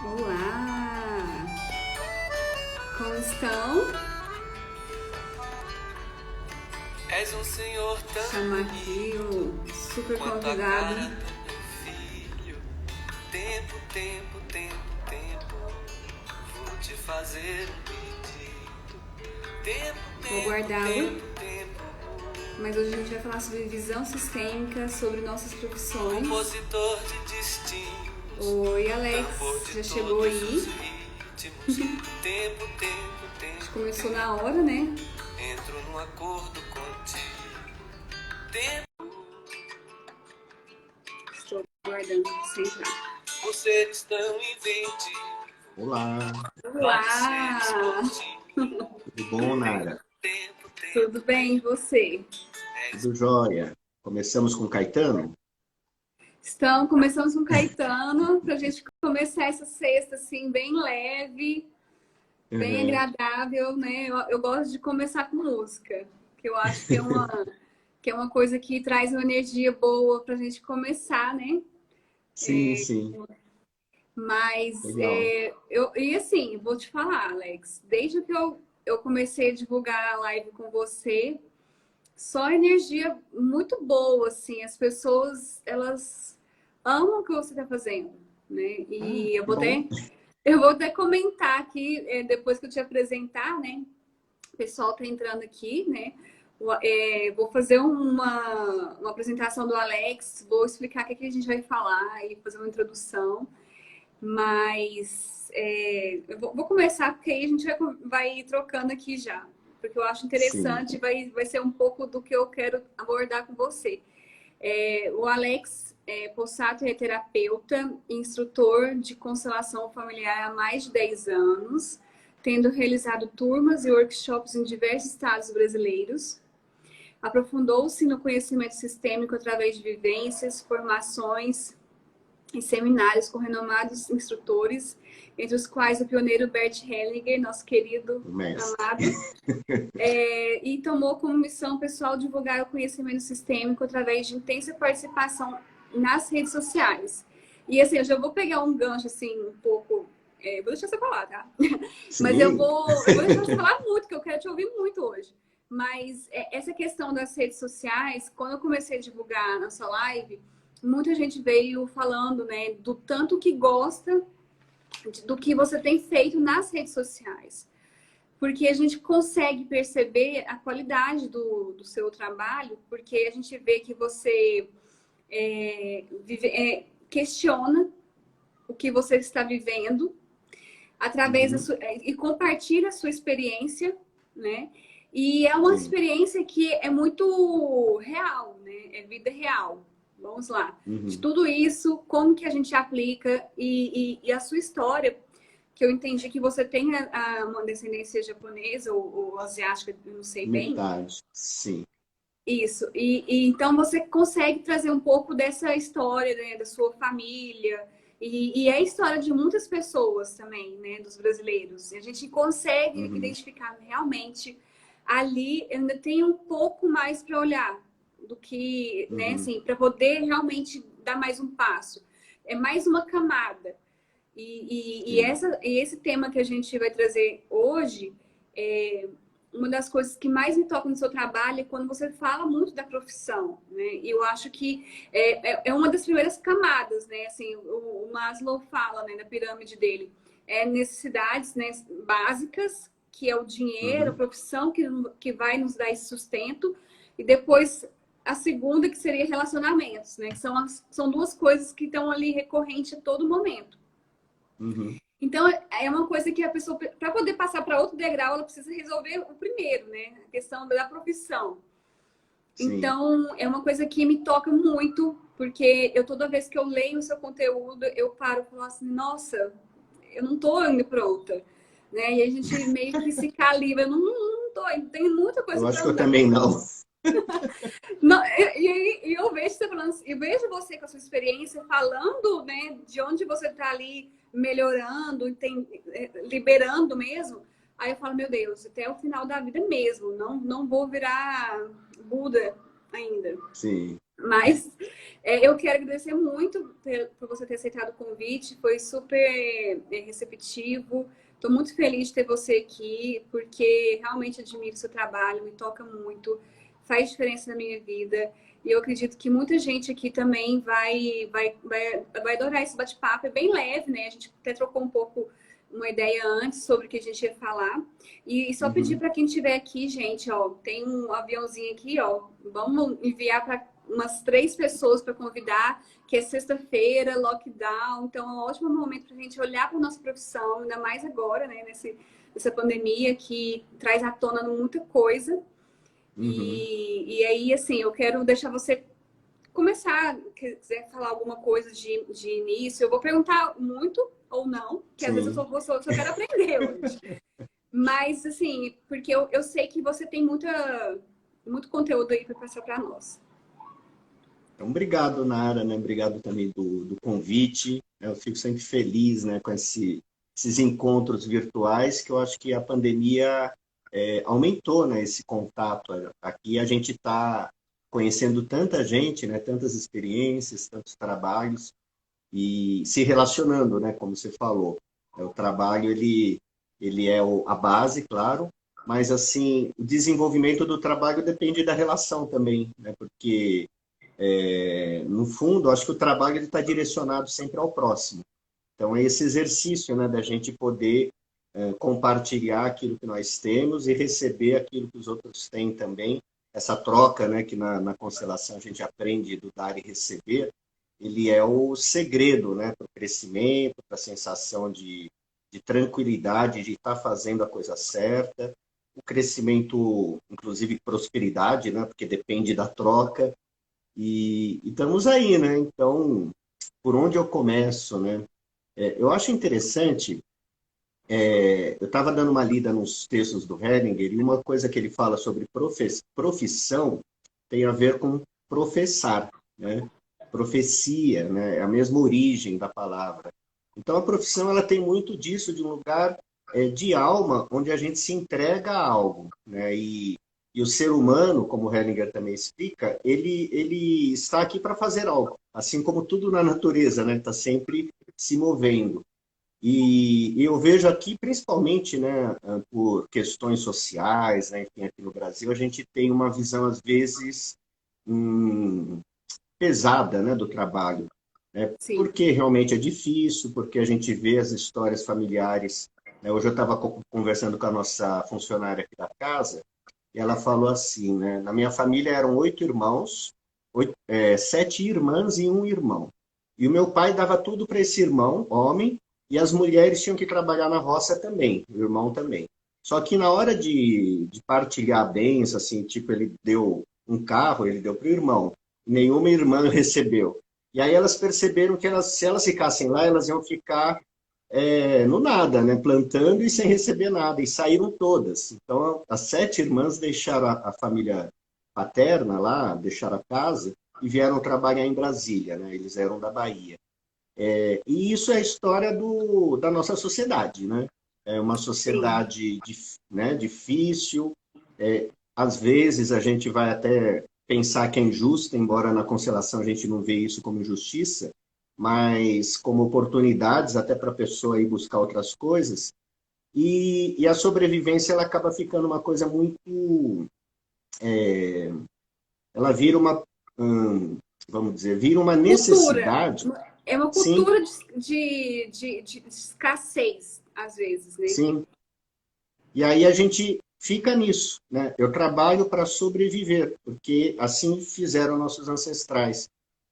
Olá! Como estão? És um senhor tão Chama aqui o super quanto a cara convidado. do meu filho. Tempo, tempo, tempo, tempo. Vou te fazer um pedido. Tempo, Vou tempo, guardá-lo, tempo, tempo. mas hoje a gente vai falar sobre visão sistêmica, sobre nossas profissões. Compositor de destinos. Oi, Tambor Alex, de já chegou todos aí? os ritmos. Tempo, tempo, A gente tempo, começou tempo. na hora, né? Entro num acordo contigo. Tempo. Estou guardando você entrar. Por seres tão inventivo, Olá, nós seres Olá! curtinhos. tudo bom, Nara? Tempo, tempo, Tudo bem, e você? és Tudo jóia? Começamos com Caetano? Começamos com Caetano, pra gente começar essa sexta assim, bem leve. Bem Uhum. agradável, né? Eu gosto de começar com música, que eu acho que é uma coisa que traz uma energia boa pra gente começar, né? Sim, sim, Mas, legal. e assim, vou te falar, Alex, desde que eu comecei a divulgar a live com você, só energia muito boa, assim, as pessoas, elas amam o que você está fazendo, né? Ah, E eu que vou bom. até, eu vou até comentar aqui, depois que eu te apresentar, né? O pessoal tá entrando aqui, né? Vou fazer uma apresentação do Alex, vou explicar o que a gente vai falar e fazer uma introdução. Mas eu vou começar, porque aí a gente vai trocando aqui já. Porque eu acho Sim, interessante, vai ser um pouco do que eu quero abordar com você. O Alex Possato é terapeuta e instrutor de constelação familiar há mais de 10 anos, tendo realizado turmas e workshops em diversos estados brasileiros. Aprofundou-se no conhecimento sistêmico através de vivências, formações e seminários com renomados instrutores, entre os quais o pioneiro Bert Hellinger, nosso querido o mestre. amado, e tomou como missão pessoal divulgar o conhecimento sistêmico através de intensa participação nas redes sociais. E assim, eu já vou pegar um gancho assim, um pouco. Vou deixar você falar, tá? Mas eu Sim, vou deixar você falar muito, porque eu quero te ouvir muito hoje. Mas essa questão das redes sociais, quando eu comecei a divulgar na sua live, muita gente veio falando, né, do tanto que gosta do que você tem feito nas redes sociais. Porque a gente consegue perceber a qualidade do seu trabalho, porque a gente vê que você questiona o que você está vivendo através uhum, e compartilha a sua experiência, né? E é uma sim, experiência que é muito real, né? É vida real. Vamos lá. De uhum, tudo isso, como que a gente aplica e a sua história, que eu entendi que você tem uma descendência japonesa ou asiática, eu não sei bem. metade, sim, Isso. E então você consegue trazer um pouco dessa história, né, da sua família. E é a história de muitas pessoas também, né, dos brasileiros. E a gente consegue uhum, identificar realmente ali ainda tem um pouco mais para olhar do que, né, uhum, assim, para poder realmente dar mais um passo. É mais uma camada. sim, E esse tema que a gente vai trazer hoje é uma das coisas que mais me toca no seu trabalho é quando você fala muito da profissão, né? E eu acho que é uma das primeiras camadas, né? Assim, o Maslow fala, né, na pirâmide dele, necessidades, né, básicas, que é o dinheiro, a uhum, profissão que vai nos dar esse sustento, e depois a segunda que seria relacionamentos, né? Que são duas coisas que estão ali recorrente a todo momento. uhum, Então, é uma coisa que a pessoa, para poder passar para outro degrau, ela precisa resolver o primeiro, né? A questão da profissão. sim, Então, é uma coisa que me toca muito, porque toda vez que eu leio o seu conteúdo, eu paro e falo assim, nossa, eu não tô ainda pronta. Né? E a gente meio que se calibra, não tô, tem muita eu coisa acho para que eu andar. também não. Não, e eu vejo você falando, eu vejo você com a sua experiência falando, né, de onde você está ali melhorando, liberando mesmo. Aí eu falo, meu Deus, até o final da vida mesmo, não vou virar Buda ainda. Sim, Mas eu quero agradecer muito por você ter aceitado o convite, foi super receptivo. Estou muito feliz de ter você aqui, porque realmente admiro o seu trabalho, me toca muito, faz diferença na minha vida. E eu acredito que muita gente aqui também vai adorar esse bate-papo. É bem leve, né? A gente até trocou um pouco uma ideia antes sobre o que a gente ia falar. E só pedir para quem estiver aqui, gente, ó, tem um aviãozinho aqui, ó. Vamos enviar para umas 3 pessoas para convidar, que é sexta-feira, lockdown. Então, é um ótimo momento para a gente olhar para a nossa profissão, ainda mais agora, né? Nessa pandemia que traz à tona muita coisa. E aí, assim, eu quero deixar você começar, quiser falar alguma coisa de início. Eu vou perguntar muito ou não, que às vezes eu só quero aprender hoje. Mas, assim, porque eu sei que você tem muito conteúdo aí para passar para nós. Então, obrigado, Nara, né? Obrigado também do convite. Eu fico sempre feliz, né, com esses encontros virtuais, que eu acho que a pandemia aumentou, né, esse contato. Aqui a gente está conhecendo tanta gente, né, tantas experiências, tantos trabalhos, e se relacionando, né, como você falou. O trabalho, ele é a base, claro, mas, assim, o desenvolvimento do trabalho depende da relação também, né, porque no fundo, acho que o trabalho está direcionado sempre ao próximo. Então, é esse exercício, né, da gente poder compartilhar aquilo que nós temos e receber aquilo que os outros têm também. Essa troca, né, que na constelação a gente aprende do dar e receber, ele é o segredo, né, para o crescimento, para a sensação de tranquilidade, de estar fazendo a coisa certa, o crescimento, inclusive prosperidade, né, porque depende da troca. E estamos aí, né? Então, por onde eu começo, né? Eu acho interessante, eu estava dando uma lida nos textos do Hellinger, e uma coisa que ele fala sobre profissão tem a ver com professar, né? Profecia, né? É a mesma origem da palavra. Então, a profissão ela tem muito disso, de um lugar de alma, onde a gente se entrega a algo, né? E o ser humano, como Hellinger também explica, ele está aqui para fazer algo, assim como tudo na natureza, né? Está sempre se movendo. E eu vejo aqui, principalmente, né, por questões sociais, né, enfim, aqui no Brasil, a gente tem uma visão, às vezes, pesada, né, do trabalho. Né? Sim. Porque realmente é difícil, porque a gente vê as histórias familiares. Né? Hoje eu estava conversando com a nossa funcionária aqui da casa, e ela falou assim, né? Na minha família eram 8 irmãos, 7 irmãs e um irmão. E o meu pai dava tudo para esse irmão, homem, e as mulheres tinham que trabalhar na roça também, o irmão também. Só que na hora de partilhar bens, assim, tipo, ele deu um carro, ele deu para o irmão. Nenhuma irmã recebeu. E aí elas perceberam que se elas ficassem lá, elas iam ficar no nada, né? Plantando e sem receber nada, e saíram todas. Então, as 7 irmãs deixaram a família paterna lá, deixaram a casa e vieram trabalhar em Brasília, né? Eles eram da Bahia. E isso é a história da nossa sociedade, né? É uma sociedade né, difícil, às vezes a gente vai até pensar que é injusta, embora na constelação a gente não vê isso como injustiça, mas como oportunidades até para a pessoa ir buscar outras coisas. E a sobrevivência ela acaba ficando uma coisa muito... ela vira vamos dizer, vira uma Cultura. necessidade. É uma Sim, cultura de escassez, às vezes, né? sim. E aí a gente fica nisso, né? Eu trabalho para sobreviver, porque assim fizeram nossos ancestrais.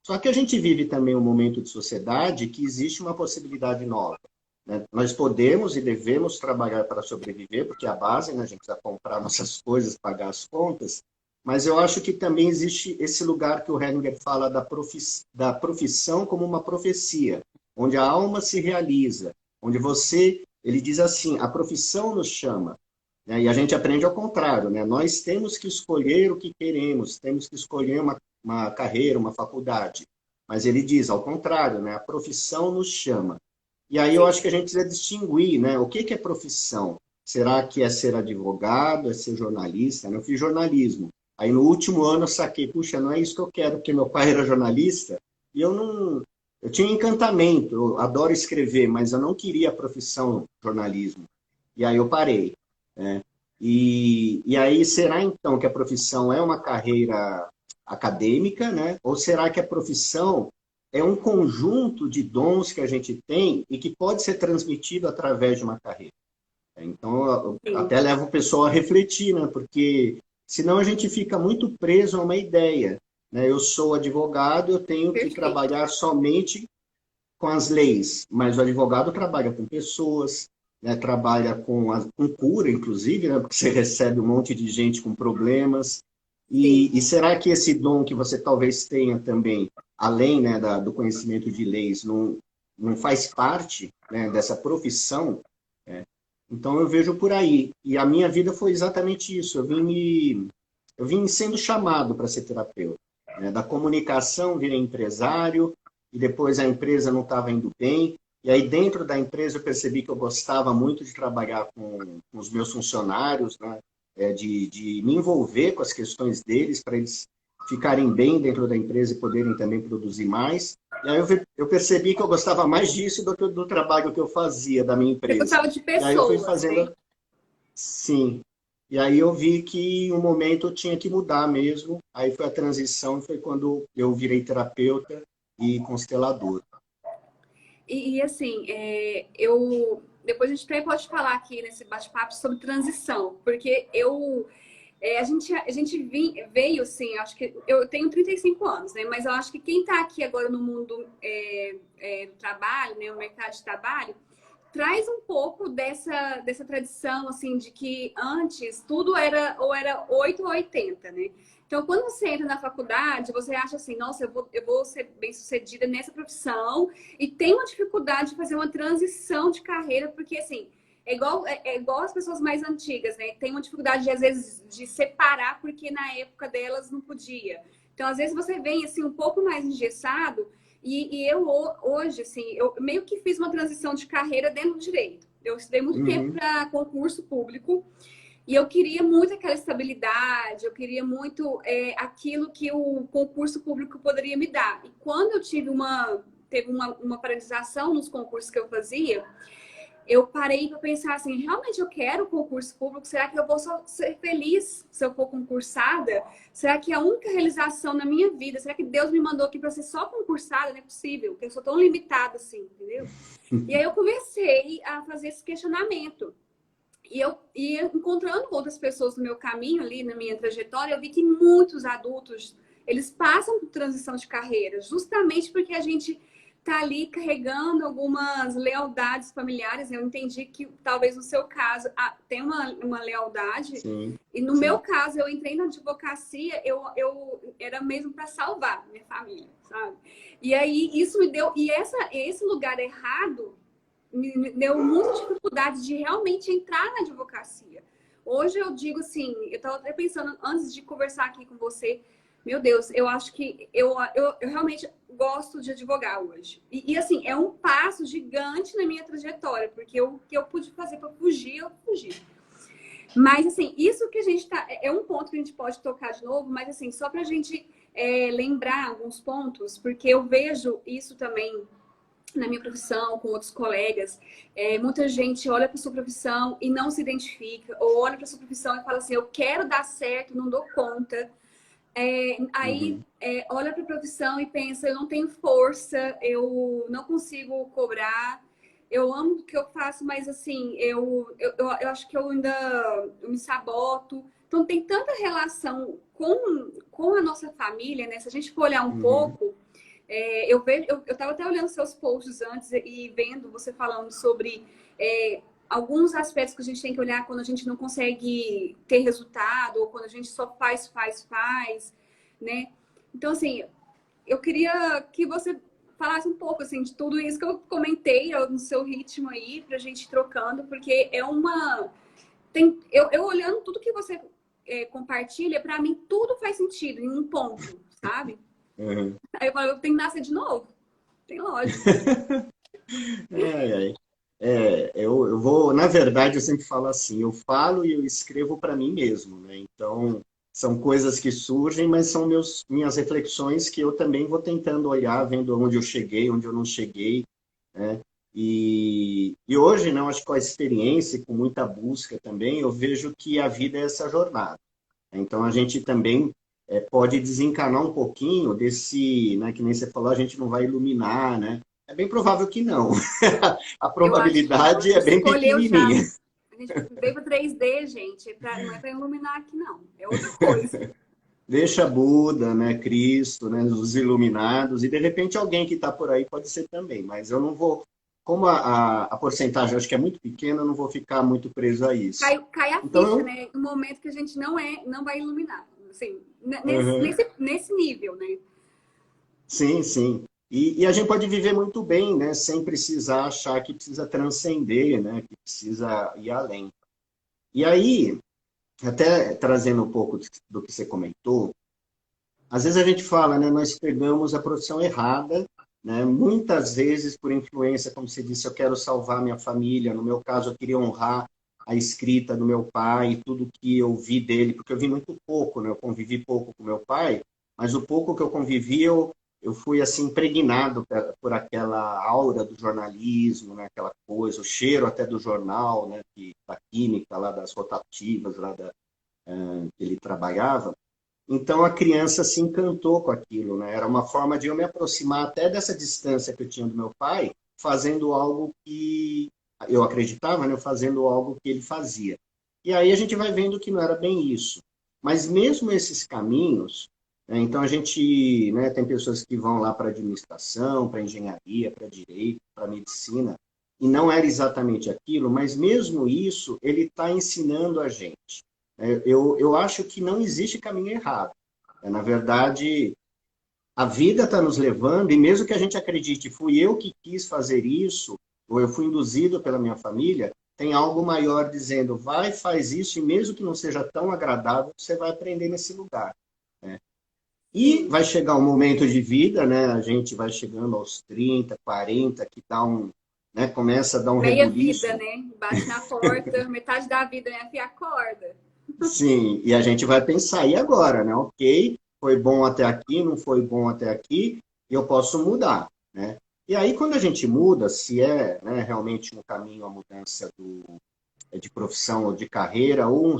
Só que a gente vive também um momento de sociedade que existe uma possibilidade nova. Né? Nós podemos e devemos trabalhar para sobreviver, porque é a base, né? A gente precisa comprar nossas coisas, pagar as contas, mas eu acho que também existe esse lugar que o Hellinger fala da profissão como uma profecia, onde a alma se realiza, onde ele diz assim, a profissão nos chama, né? E a gente aprende ao contrário, né? Nós temos que escolher o que queremos, temos que escolher uma carreira, uma faculdade. Mas ele diz, ao contrário, né? A profissão nos chama. E aí eu acho que a gente precisa distinguir, né? O que é profissão? Será que é ser advogado, é ser jornalista? Eu fiz jornalismo. Aí no último ano eu saquei, puxa, não é isso que eu quero, porque meu pai era jornalista e eu não... Eu tinha encantamento, eu adoro escrever, mas eu não queria a profissão jornalismo. E aí eu parei, né? E aí, será então que a profissão é uma carreira acadêmica, né? Ou será que a profissão é um conjunto de dons que a gente tem e que pode ser transmitido através de uma carreira? Então, eu Sim, até leva o pessoal a refletir, né? Porque senão a gente fica muito preso a uma ideia, né? Eu sou advogado, eu tenho que perfeito. trabalhar somente com as leis, mas o advogado trabalha com pessoas, né? Trabalha com cura, inclusive, né? Porque você recebe um monte de gente com problemas. Sim. E será que esse dom que você talvez tenha também, além, né, do conhecimento de leis, não faz parte, né, dessa profissão? Né? Então eu vejo por aí. E a minha vida foi exatamente isso. Eu vim sendo chamado para ser terapeuta. Né? Da comunicação virei empresário, e depois a empresa não estava indo bem. E aí dentro da empresa eu percebi que eu gostava muito de trabalhar com os meus funcionários, né? De me envolver com as questões deles, para eles ficarem bem dentro da empresa e poderem também produzir mais. E aí eu percebi que eu gostava mais disso do que do trabalho que eu fazia da minha Você empresa. gostava de E aí eu fui pessoas, né? fazendo, sim. E aí eu vi que em um momento eu tinha que mudar mesmo. Aí foi a transição, foi quando eu virei terapeuta e constelador. Assim, eu depois a gente até pode falar aqui nesse bate-papo sobre transição, porque veio, assim, acho que eu tenho 35 anos, né? Mas eu acho que quem está aqui agora no mundo do trabalho, né? O mercado de trabalho, traz um pouco dessa tradição, assim, de que antes tudo era ou era 8 ou 80, né? Então, quando você entra na faculdade, você acha assim, nossa, eu vou ser bem-sucedida nessa profissão e tem uma dificuldade de fazer uma transição de carreira, porque, assim, é igual as pessoas mais antigas, né? Tem uma dificuldade, às vezes, de separar, porque na época delas não podia. Então, às vezes, você vem, assim, um pouco mais engessado e eu hoje, assim, eu meio que fiz uma transição de carreira dentro do direito. Eu estudei muito tempo Uhum, para concurso público e eu queria muito aquela estabilidade, eu queria muito aquilo que o concurso público poderia me dar. E quando eu teve uma paralisação nos concursos que eu fazia, eu parei para pensar assim, realmente eu quero concurso público? Será que eu vou só ser feliz se eu for concursada? Será que é a única realização na minha vida? Será que Deus me mandou aqui para ser só concursada? Não é possível, porque eu sou tão limitada assim, entendeu? E aí eu comecei a fazer esse questionamento. E eu ia encontrando outras pessoas no meu caminho ali, na minha trajetória, eu vi que muitos adultos, eles passam por transição de carreira, justamente porque a gente tá ali carregando algumas lealdades familiares. Eu entendi que talvez no seu caso tem uma lealdade, sim, e no meu sim. caso, eu entrei na advocacia, eu era mesmo para salvar minha família, sabe? E aí isso me deu, esse lugar errado me deu muita dificuldade de realmente entrar na advocacia. Hoje eu digo assim, eu estava até pensando antes de conversar aqui com você, meu Deus, eu acho que eu realmente gosto de advogar hoje. Assim, é um passo gigante na minha trajetória, porque o que eu pude fazer para fugir, eu fugi. Mas, assim, isso que a gente tá. É um ponto que a gente pode tocar de novo, mas, assim, só para a gente lembrar alguns pontos, porque eu vejo isso também na minha profissão, com outros colegas, muita gente olha para sua profissão e não se identifica, ou olha para sua profissão e fala assim, eu quero dar certo, não dou conta. Aí Uhum, olha para a profissão e pensa, eu não tenho força, eu não consigo cobrar, eu amo o que eu faço, mas assim, eu acho que eu me saboto. Então tem tanta relação com a nossa família, né? Se a gente for olhar um uhum, pouco, eu estava até olhando seus posts antes e vendo você falando sobre alguns aspectos que a gente tem que olhar quando a gente não consegue ter resultado, ou quando a gente só faz, né? Então, assim, eu queria que você falasse um pouco, assim, de tudo isso que eu comentei no seu ritmo aí, pra gente ir trocando, porque eu olhando tudo que você compartilha, pra mim tudo faz sentido em um ponto, sabe? uhum. Aí eu falo, eu tenho que nascer de novo. Tem lógica. Ai, ai. Eu vou, na verdade, eu sempre falo assim, eu falo e eu escrevo para mim mesmo, né? Então, São coisas que surgem, mas são minhas reflexões que eu também vou tentando olhar, vendo onde eu cheguei, onde eu não cheguei, né? E hoje, não, acho que com a experiência, e com muita busca também, eu vejo que a vida é essa jornada. Então, a gente também pode desencanar um pouquinho desse, né, que nem você falou, a gente não vai iluminar, né? É bem provável que não. A Eu acho que não. A probabilidade é gente bem escolheu já. pequenininha. A gente veio para 3D, gente. Não é para iluminar aqui, não. É outra coisa. Deixa Buda, né, Cristo, né, os iluminados, e de repente alguém que está por aí pode ser também, mas eu não vou, como a porcentagem acho que é muito pequena, eu não vou ficar muito preso a isso. Cai a Então, ficha, né? No momento que a gente não vai iluminar. Assim, uhum, nesse nível, né? sim, sim. E a gente pode viver muito bem, né, sem precisar achar que precisa transcender, né, que precisa ir além. E aí, até trazendo um pouco do que você comentou, às vezes a gente fala, né, nós pegamos a profissão errada, né, muitas vezes por influência, como você disse, eu quero salvar minha família, no meu caso eu queria honrar a escrita do meu pai e tudo que eu vi dele, porque eu vi muito pouco, né, eu convivi pouco com meu pai, mas o pouco que eu convivi eu fui assim impregnado por aquela aura do jornalismo, né, aquela coisa, o cheiro até do jornal, né, da química lá das rotativas lá que ele trabalhava. Então a criança se encantou com aquilo, né? Era uma forma de eu me aproximar até dessa distância que eu tinha do meu pai, fazendo algo que eu acreditava, né? Fazendo algo que ele fazia. E aí a gente vai vendo que não era bem isso. Mas mesmo esses caminhos, né? Então a gente, né, tem pessoas que vão lá para administração, para engenharia, para direito, para medicina, e não era exatamente aquilo, mas mesmo isso ele está ensinando a gente. Eu acho que não existe caminho errado. Na verdade, a vida está nos levando, e mesmo que a gente acredite, fui eu que quis fazer isso, ou eu fui induzido pela minha família, tem algo maior dizendo, vai, faz isso, e mesmo que não seja tão agradável, você vai aprender nesse lugar. Né? E Sim. vai chegar um momento de vida, né? A gente vai chegando aos 30, 40, que dá né? Começa a dar um Meia vida, rebuliço. né? Bate na porta, metade da vida, né? Fia, acorda. Sim, e a gente vai pensar, e agora, né? Ok, foi bom até aqui, não foi bom até aqui, eu posso mudar, né? E aí, quando a gente muda, se é, né, realmente um caminho, a mudança de profissão ou de carreira, ou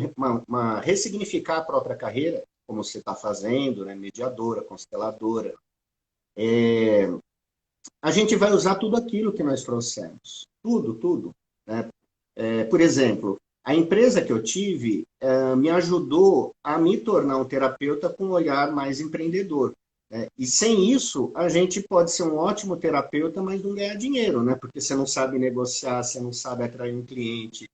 ressignificar a própria carreira, como você está fazendo, né? Mediadora, consteladora, a gente vai usar tudo aquilo que nós trouxemos. Tudo, tudo. Né? Por exemplo, a empresa que eu tive me ajudou a me tornar um terapeuta com um olhar mais empreendedor. Né? E sem isso, a gente pode ser um ótimo terapeuta, mas não ganhar dinheiro, né? Porque você não sabe negociar, você não sabe atrair um cliente.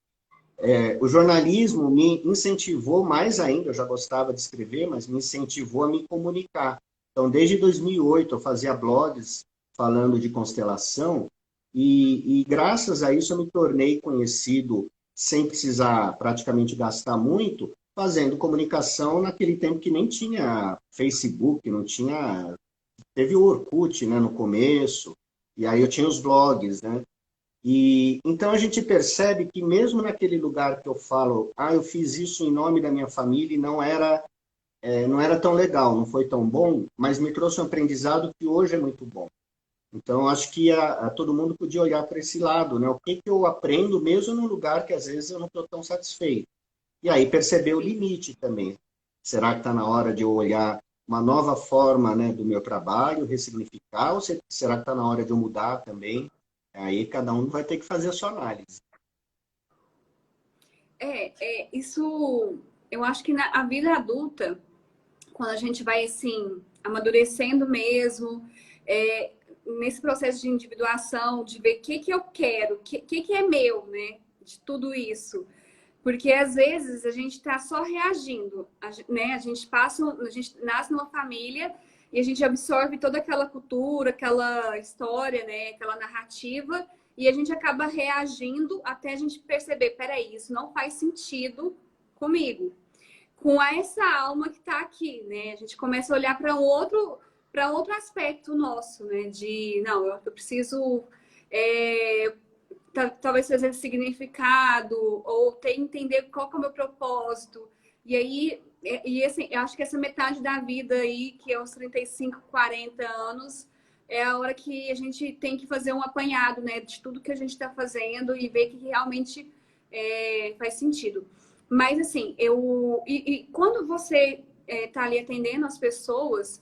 O jornalismo me incentivou mais ainda, eu já gostava de escrever, mas me incentivou a me comunicar. Então, desde 2008, eu fazia blogs falando de constelação, e graças a isso eu me tornei conhecido sem precisar praticamente gastar muito, fazendo comunicação naquele tempo que nem tinha Facebook, não tinha. Teve o Orkut, né, no começo, e aí eu tinha os blogs, né? E então a gente percebe que mesmo naquele lugar que eu falo, eu fiz isso em nome da minha família e não era tão legal, não foi tão bom, mas me trouxe um aprendizado que hoje é muito bom. Então acho que todo mundo podia olhar para esse lado, né? O que eu aprendo mesmo num lugar que às vezes eu não estou tão satisfeito. E aí perceber o limite também. Será que está na hora de eu olhar uma nova forma, né, do meu trabalho, ressignificar, ou será que está na hora de eu mudar também? Aí cada um vai ter que fazer a sua análise. Isso, eu acho que na a vida adulta, quando a gente vai, assim, amadurecendo mesmo, é, nesse processo de individuação, de ver o que que eu quero, que é meu, né, de tudo isso. Porque às vezes a gente está só reagindo, né? A gente nasce numa família e a gente absorve toda aquela cultura, aquela história, né? Aquela narrativa, e a gente acaba reagindo até a gente perceber, peraí, isso não faz sentido comigo. Com essa alma que está aqui, né? A gente começa a olhar para outro aspecto nosso, né? De não, eu preciso é, talvez fazer significado ou entender qual que é o meu propósito. E aí, assim, eu acho que essa metade da vida aí, que é os 35, 40 anos, é a hora que a gente tem que fazer um apanhado, né, de tudo que a gente está fazendo e ver que realmente faz sentido. Mas, assim, e quando você está ali atendendo as pessoas,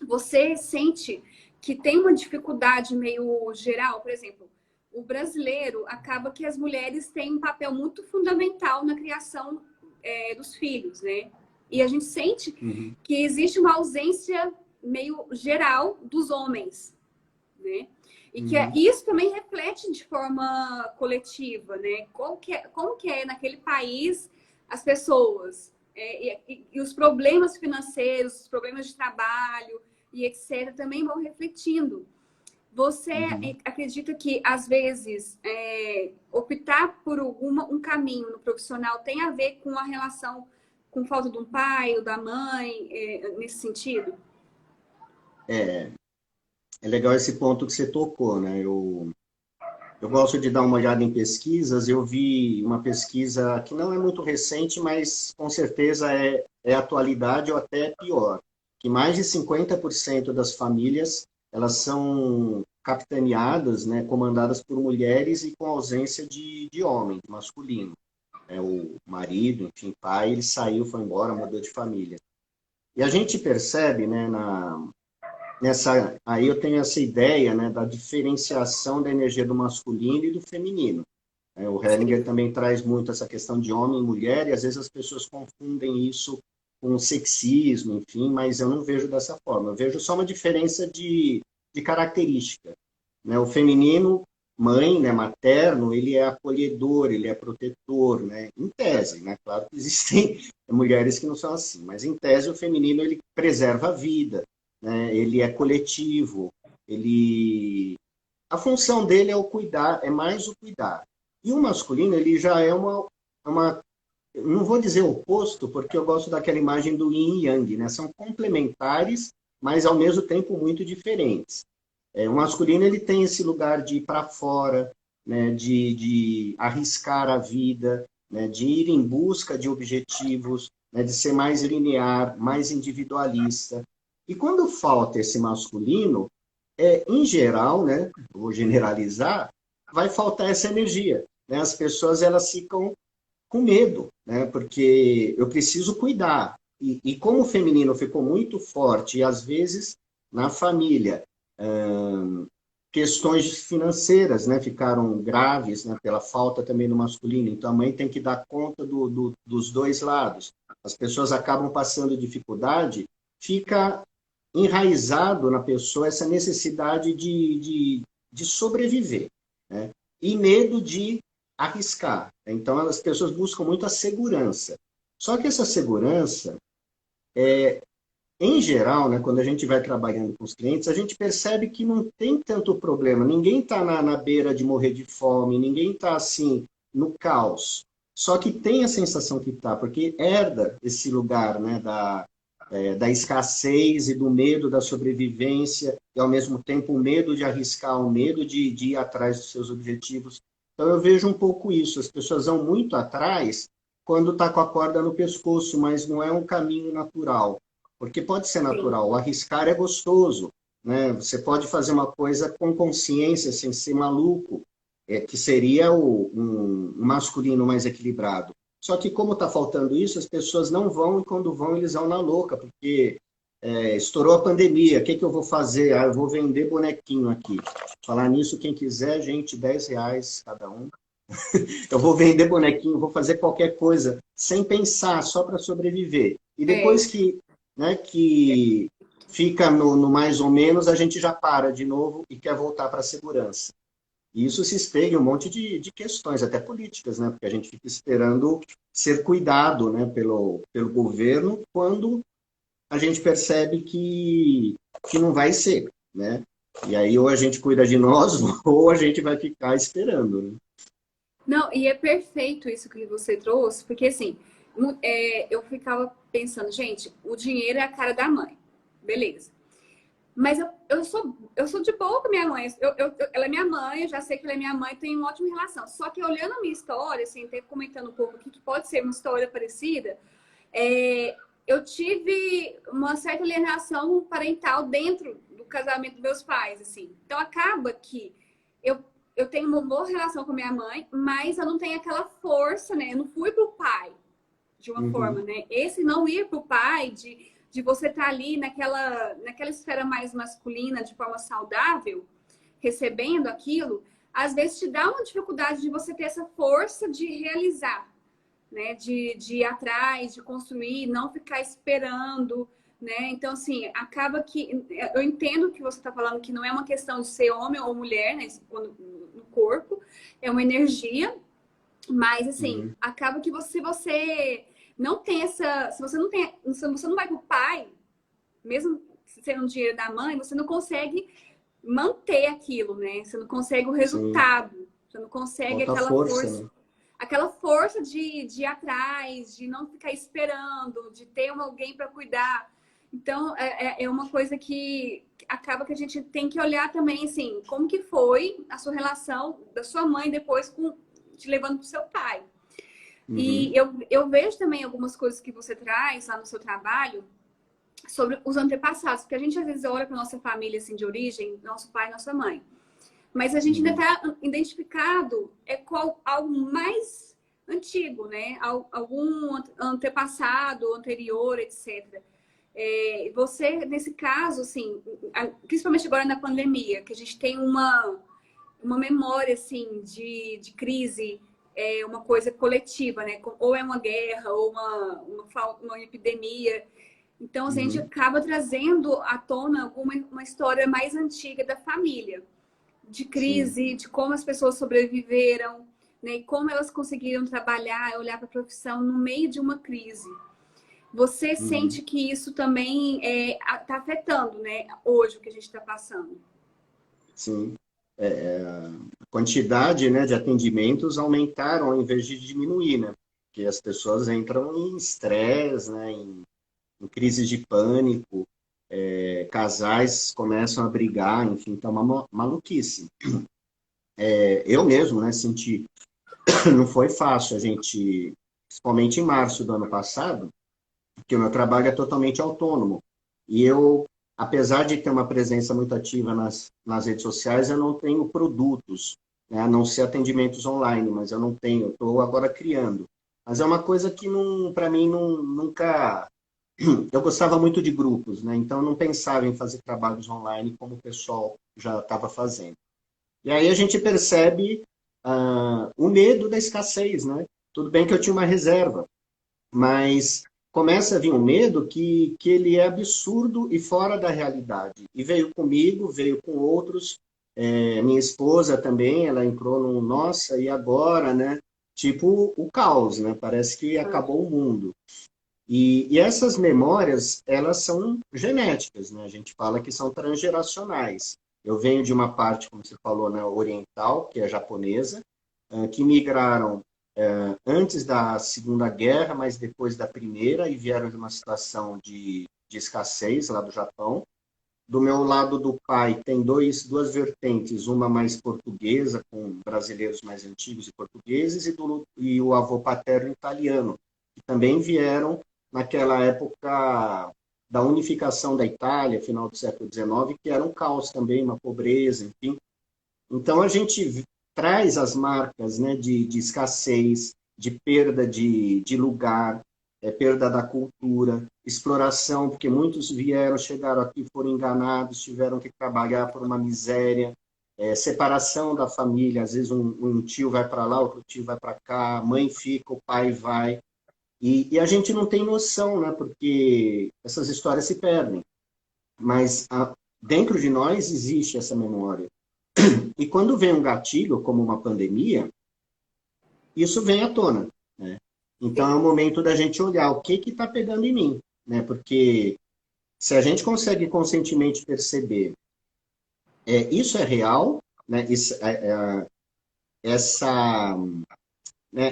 você sente que tem uma dificuldade meio geral, por exemplo, o brasileiro acaba que as mulheres têm um papel muito fundamental na criação dos filhos, né? E a gente sente que existe uma ausência meio geral dos homens, né? E que isso também reflete de forma coletiva, né? Como que é naquele país as pessoas e os problemas financeiros, os problemas de trabalho e etc. também vão refletindo. Você acredita que, às vezes, optar por um caminho no profissional tem a ver com a relação com falta de um pai ou da mãe, nesse sentido? É legal esse ponto que você tocou, né? Eu gosto de dar uma olhada em pesquisas. Eu vi uma pesquisa que não é muito recente, mas com certeza é atualidade ou até pior, que mais de 50% das famílias elas são capitaneadas, né, comandadas por mulheres e com ausência de homem, masculino. O marido, enfim, pai, ele saiu, foi embora, mudou de família. E a gente percebe, né, aí eu tenho essa ideia, né, da diferenciação da energia do masculino e do feminino. O Hellinger também traz muito essa questão de homem e mulher, e às vezes as pessoas confundem isso com sexismo, enfim, mas eu não vejo dessa forma. Eu vejo só uma diferença de característica, né? O feminino, mãe, né, materno, ele é acolhedor, ele é protetor, né? Em tese, né? Claro que existem mulheres que não são assim, mas em tese o feminino ele preserva a vida, né? Ele é coletivo, a função dele é o cuidar, é mais o cuidar. E o masculino, ele já é não vou dizer oposto, porque eu gosto daquela imagem do yin e yang, né? São complementares, mas ao mesmo tempo muito diferentes. O masculino, ele tem esse lugar de ir para fora, né? De arriscar a vida, né? De ir em busca de objetivos, né? De ser mais linear, mais individualista. E quando falta esse masculino, em geral, né? Vou generalizar, vai faltar essa energia, né? As pessoas elas ficam com medo, né? Porque eu preciso cuidar. E como o feminino ficou muito forte, e às vezes na família, questões financeiras, né, ficaram graves, né, pela falta também do masculino. Então a mãe tem que dar conta dos dois lados. As pessoas acabam passando dificuldade, fica enraizado na pessoa essa necessidade de sobreviver, né? E medo de arriscar. Então, as pessoas buscam muito a segurança. Só que essa segurança, em geral, né, quando a gente vai trabalhando com os clientes, a gente percebe que não tem tanto problema. Ninguém está na beira de morrer de fome, ninguém está assim, no caos. Só que tem a sensação que está, porque herda esse lugar, né, da escassez e do medo da sobrevivência, e ao mesmo tempo o medo de arriscar, o medo de ir atrás dos seus objetivos. Então eu vejo um pouco isso, as pessoas vão muito atrás quando está com a corda no pescoço, mas não é um caminho natural, porque pode ser natural, o arriscar é gostoso, né? Você pode fazer uma coisa com consciência, sem ser maluco, que seria um masculino mais equilibrado. Só que como está faltando isso, as pessoas não vão, e quando vão, eles vão na louca, porque estourou a pandemia, o que eu vou fazer? Eu vou vender bonequinho aqui. Falar nisso, quem quiser, gente, R$10 cada um. Eu vou vender bonequinho, vou fazer qualquer coisa, sem pensar, só para sobreviver. E depois que fica no mais ou menos, a gente já para de novo e quer voltar para a segurança. E isso se espelha em um monte de questões, até políticas, né? Porque a gente fica esperando ser cuidado, né, pelo governo, quando a gente percebe que não vai ser, né? E aí ou a gente cuida de nós, ou a gente vai ficar esperando, né? Não, e é perfeito isso que você trouxe, porque assim, eu ficava pensando, gente, o dinheiro é a cara da mãe, beleza. Mas eu sou de boa com minha mãe. Ela é minha mãe, eu já sei que ela é minha mãe, tenho uma ótima relação. Só que olhando a minha história, assim, até comentando um pouco aqui, que pode ser uma história parecida, eu tive uma certa alienação parental dentro do casamento dos meus pais, assim. Então, acaba que eu tenho uma boa relação com a minha mãe, mas eu não tenho aquela força, né? Eu não fui pro pai, de uma forma, né? Esse não ir pro pai, de você estar ali naquela esfera mais masculina, de forma saudável, recebendo aquilo, às vezes te dá uma dificuldade de você ter essa força de realizar, né? De ir atrás, de construir, não ficar esperando, né? Então, assim, acaba que... Eu entendo que você está falando que não é uma questão de ser homem ou mulher, né? No corpo, é uma energia, mas, assim, acaba que se você não tem essa... Se você não tem... Se você não vai pro pai, mesmo sendo dinheiro da mãe, você não consegue manter aquilo, né? Você não consegue o resultado. Sim. Você não consegue falta aquela força. Né? Aquela força de ir atrás, de não ficar esperando, de ter alguém para cuidar. Então, é uma coisa que acaba que a gente tem que olhar também, assim, como que foi a sua relação da sua mãe depois te levando para o seu pai. E eu vejo também algumas coisas que você traz lá no seu trabalho sobre os antepassados, porque a gente às vezes olha para nossa família assim, de origem, nosso pai e nossa mãe. Mas a gente ainda está identificado com algo mais antigo, né? Algum antepassado, anterior, etc. Você, nesse caso, assim, principalmente agora na pandemia, que a gente tem uma memória, assim, de crise, uma coisa coletiva, né? Ou é uma guerra, ou uma epidemia. Então, a gente acaba trazendo à tona uma história mais antiga da família. De crise, de como as pessoas sobreviveram, né? E como elas conseguiram trabalhar, olhar para a profissão no meio de uma crise. Você sente que isso também está afetando, né? Hoje, o que a gente está passando? Sim. A quantidade, né, de atendimentos aumentaram ao invés de diminuir, né? Porque as pessoas entram em estresse, né, em crises de pânico. Casais começam a brigar, enfim, tá uma maluquice. Eu mesmo, né, senti, não foi fácil a gente, principalmente em março do ano passado, porque o meu trabalho é totalmente autônomo. E eu, apesar de ter uma presença muito ativa nas redes sociais, eu não tenho produtos, né, a não ser atendimentos online, mas eu não tenho, estou agora criando. Mas é uma coisa que, para mim, nunca... Eu gostava muito de grupos, né? Então eu não pensava em fazer trabalhos online como o pessoal já estava fazendo. E aí a gente percebe o medo da escassez, né? Tudo bem que eu tinha uma reserva, mas começa a vir um medo que ele é absurdo e fora da realidade. E veio comigo, veio com outros. Minha esposa também, ela entrou no nossa, e agora, né? Tipo o caos, né? Parece que acabou o mundo. E essas memórias, elas são genéticas, né? A gente fala que são transgeracionais. Eu venho de uma parte, como você falou, né, oriental, que é japonesa, que migraram antes da Segunda Guerra, mas depois da Primeira, e vieram de uma situação de escassez lá do Japão. Do meu lado do pai tem duas vertentes, uma mais portuguesa, com brasileiros mais antigos e portugueses, e o avô paterno italiano, que também vieram naquela época da unificação da Itália, final do século XIX, que era um caos também, uma pobreza, enfim. Então, a gente traz as marcas, né, de escassez, de perda de lugar, perda da cultura, exploração, porque muitos chegaram aqui, foram enganados, tiveram que trabalhar por uma miséria, separação da família, às vezes um tio vai para lá, outro tio vai para cá, a mãe fica, o pai vai. E a gente não tem noção, né? Porque essas histórias se perdem. Mas dentro de nós existe essa memória. E quando vem um gatilho, como uma pandemia, isso vem à tona, né? Então é o momento da gente olhar o que está pegando em mim, né? Porque se a gente consegue conscientemente perceber isso é real, né?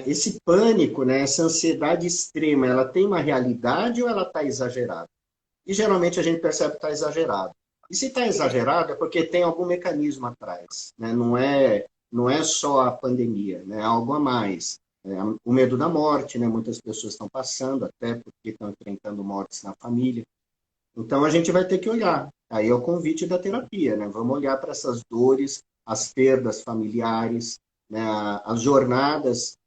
Esse pânico, né, essa ansiedade extrema, ela tem uma realidade ou ela está exagerada? E geralmente a gente percebe que está exagerado. E se está exagerado é porque tem algum mecanismo atrás, né? Não é só a pandemia, né? É algo a mais. o medo da morte, né? Muitas pessoas estão passando, até porque estão enfrentando mortes na família. Então, a gente vai ter que olhar. Aí é o convite da terapia, né? Vamos olhar para essas dores, as perdas familiares, né? As jornadas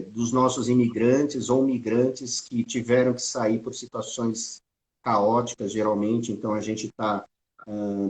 dos nossos imigrantes ou migrantes que tiveram que sair por situações caóticas, geralmente. Então, a gente está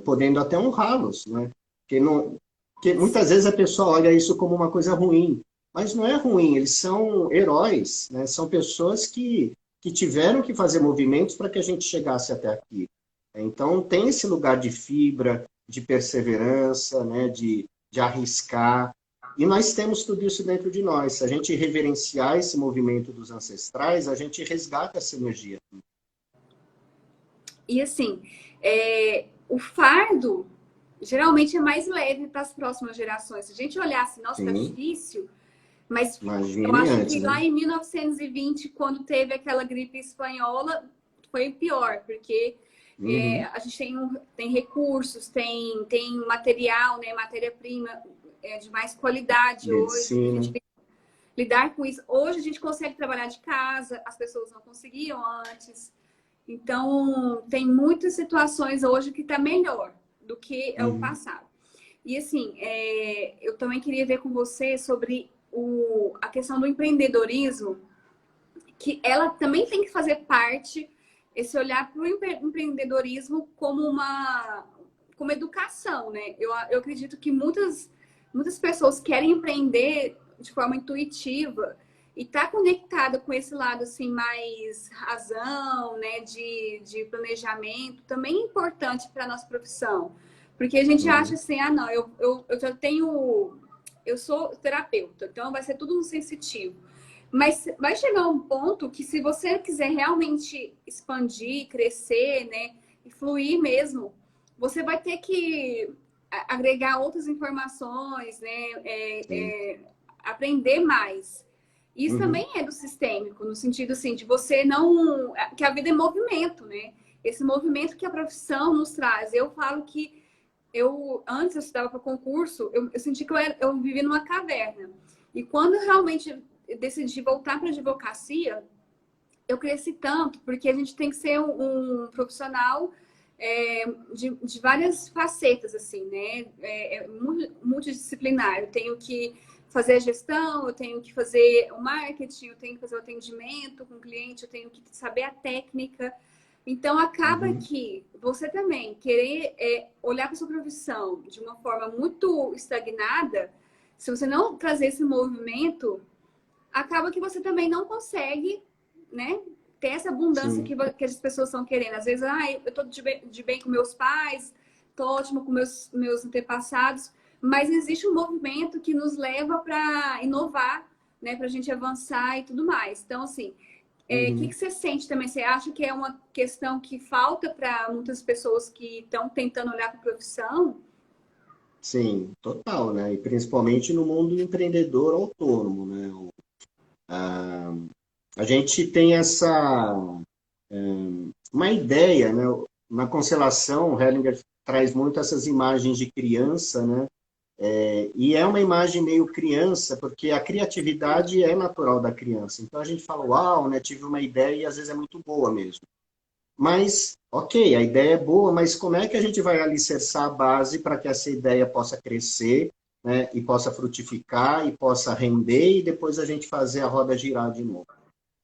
podendo até honrá-los, né? Porque muitas vezes a pessoa olha isso como uma coisa ruim, mas não é ruim, eles são heróis, né? São pessoas que tiveram que fazer movimentos para que a gente chegasse até aqui. Então, tem esse lugar de fibra, de perseverança, né? De arriscar, e nós temos tudo isso dentro de nós. Se a gente reverenciar esse movimento dos ancestrais, a gente resgata essa energia. E assim, o fardo geralmente é mais leve para as próximas gerações. Se a gente olhasse, nossa, tá Sim. difícil, mas Imagine eu acho antes, que né? lá em 1920, quando teve aquela gripe espanhola, foi pior, porque Uhum. a gente tem recursos, tem material, né, matéria-prima de mais qualidade hoje. A Medicina. gente tem que lidar com isso. Hoje a gente consegue trabalhar de casa, as pessoas não conseguiam antes. Então, tem muitas situações hoje que está melhor do que é o Uhum. passado. E assim, eu também queria ver com você sobre a questão do empreendedorismo, que ela também tem que fazer parte, esse olhar para o empreendedorismo como educação, né? Eu acredito que muitas pessoas querem empreender de forma intuitiva e tá conectada com esse lado assim mais razão, né, de planejamento, também é importante para a nossa profissão. Porque a gente acha Uhum. assim, não, eu já tenho, eu sou terapeuta, então vai ser tudo um sensitivo. Mas vai chegar um ponto que se você quiser realmente expandir, crescer, né, e fluir mesmo, você vai ter que agregar outras informações, né, Sim. aprender mais. Isso Uhum. também é do sistêmico, no sentido assim, de você não. Que a vida é movimento, né? Esse movimento que a profissão nos traz. Eu falo que antes eu estudava para concurso, eu senti que eu vivia numa caverna. E quando eu realmente decidi voltar para a advocacia, eu cresci tanto, porque a gente tem que ser um profissional de várias facetas, assim, né? Multidisciplinar. Eu tenho que fazer a gestão, eu tenho que fazer o marketing, eu tenho que fazer o atendimento com o cliente, eu tenho que saber a técnica. Então, acaba Uhum. que você também querer olhar para sua profissão de uma forma muito estagnada, se você não trazer esse movimento, acaba que você também não consegue, né, ter essa abundância Sim. que as pessoas estão querendo. Às vezes, eu tô de bem com meus pais, tô ótimo com meus antepassados, mas existe um movimento que nos leva para inovar, né, para a gente avançar e tudo mais. Então, assim, que Uhum. você sente também? Você acha que é uma questão que falta para muitas pessoas que estão tentando olhar para a profissão? Sim, total, né? E principalmente no mundo empreendedor autônomo, né? A gente tem uma ideia, né? Na constelação, o Hellinger traz muito essas imagens de criança, né? E é uma imagem meio criança, porque a criatividade é natural da criança. Então a gente fala, uau, né? Tive uma ideia e às vezes é muito boa mesmo. Mas, ok, a ideia é boa, mas como é que a gente vai alicerçar a base para que essa ideia possa crescer, né, e possa frutificar, e possa render, e depois a gente fazer a roda girar de novo?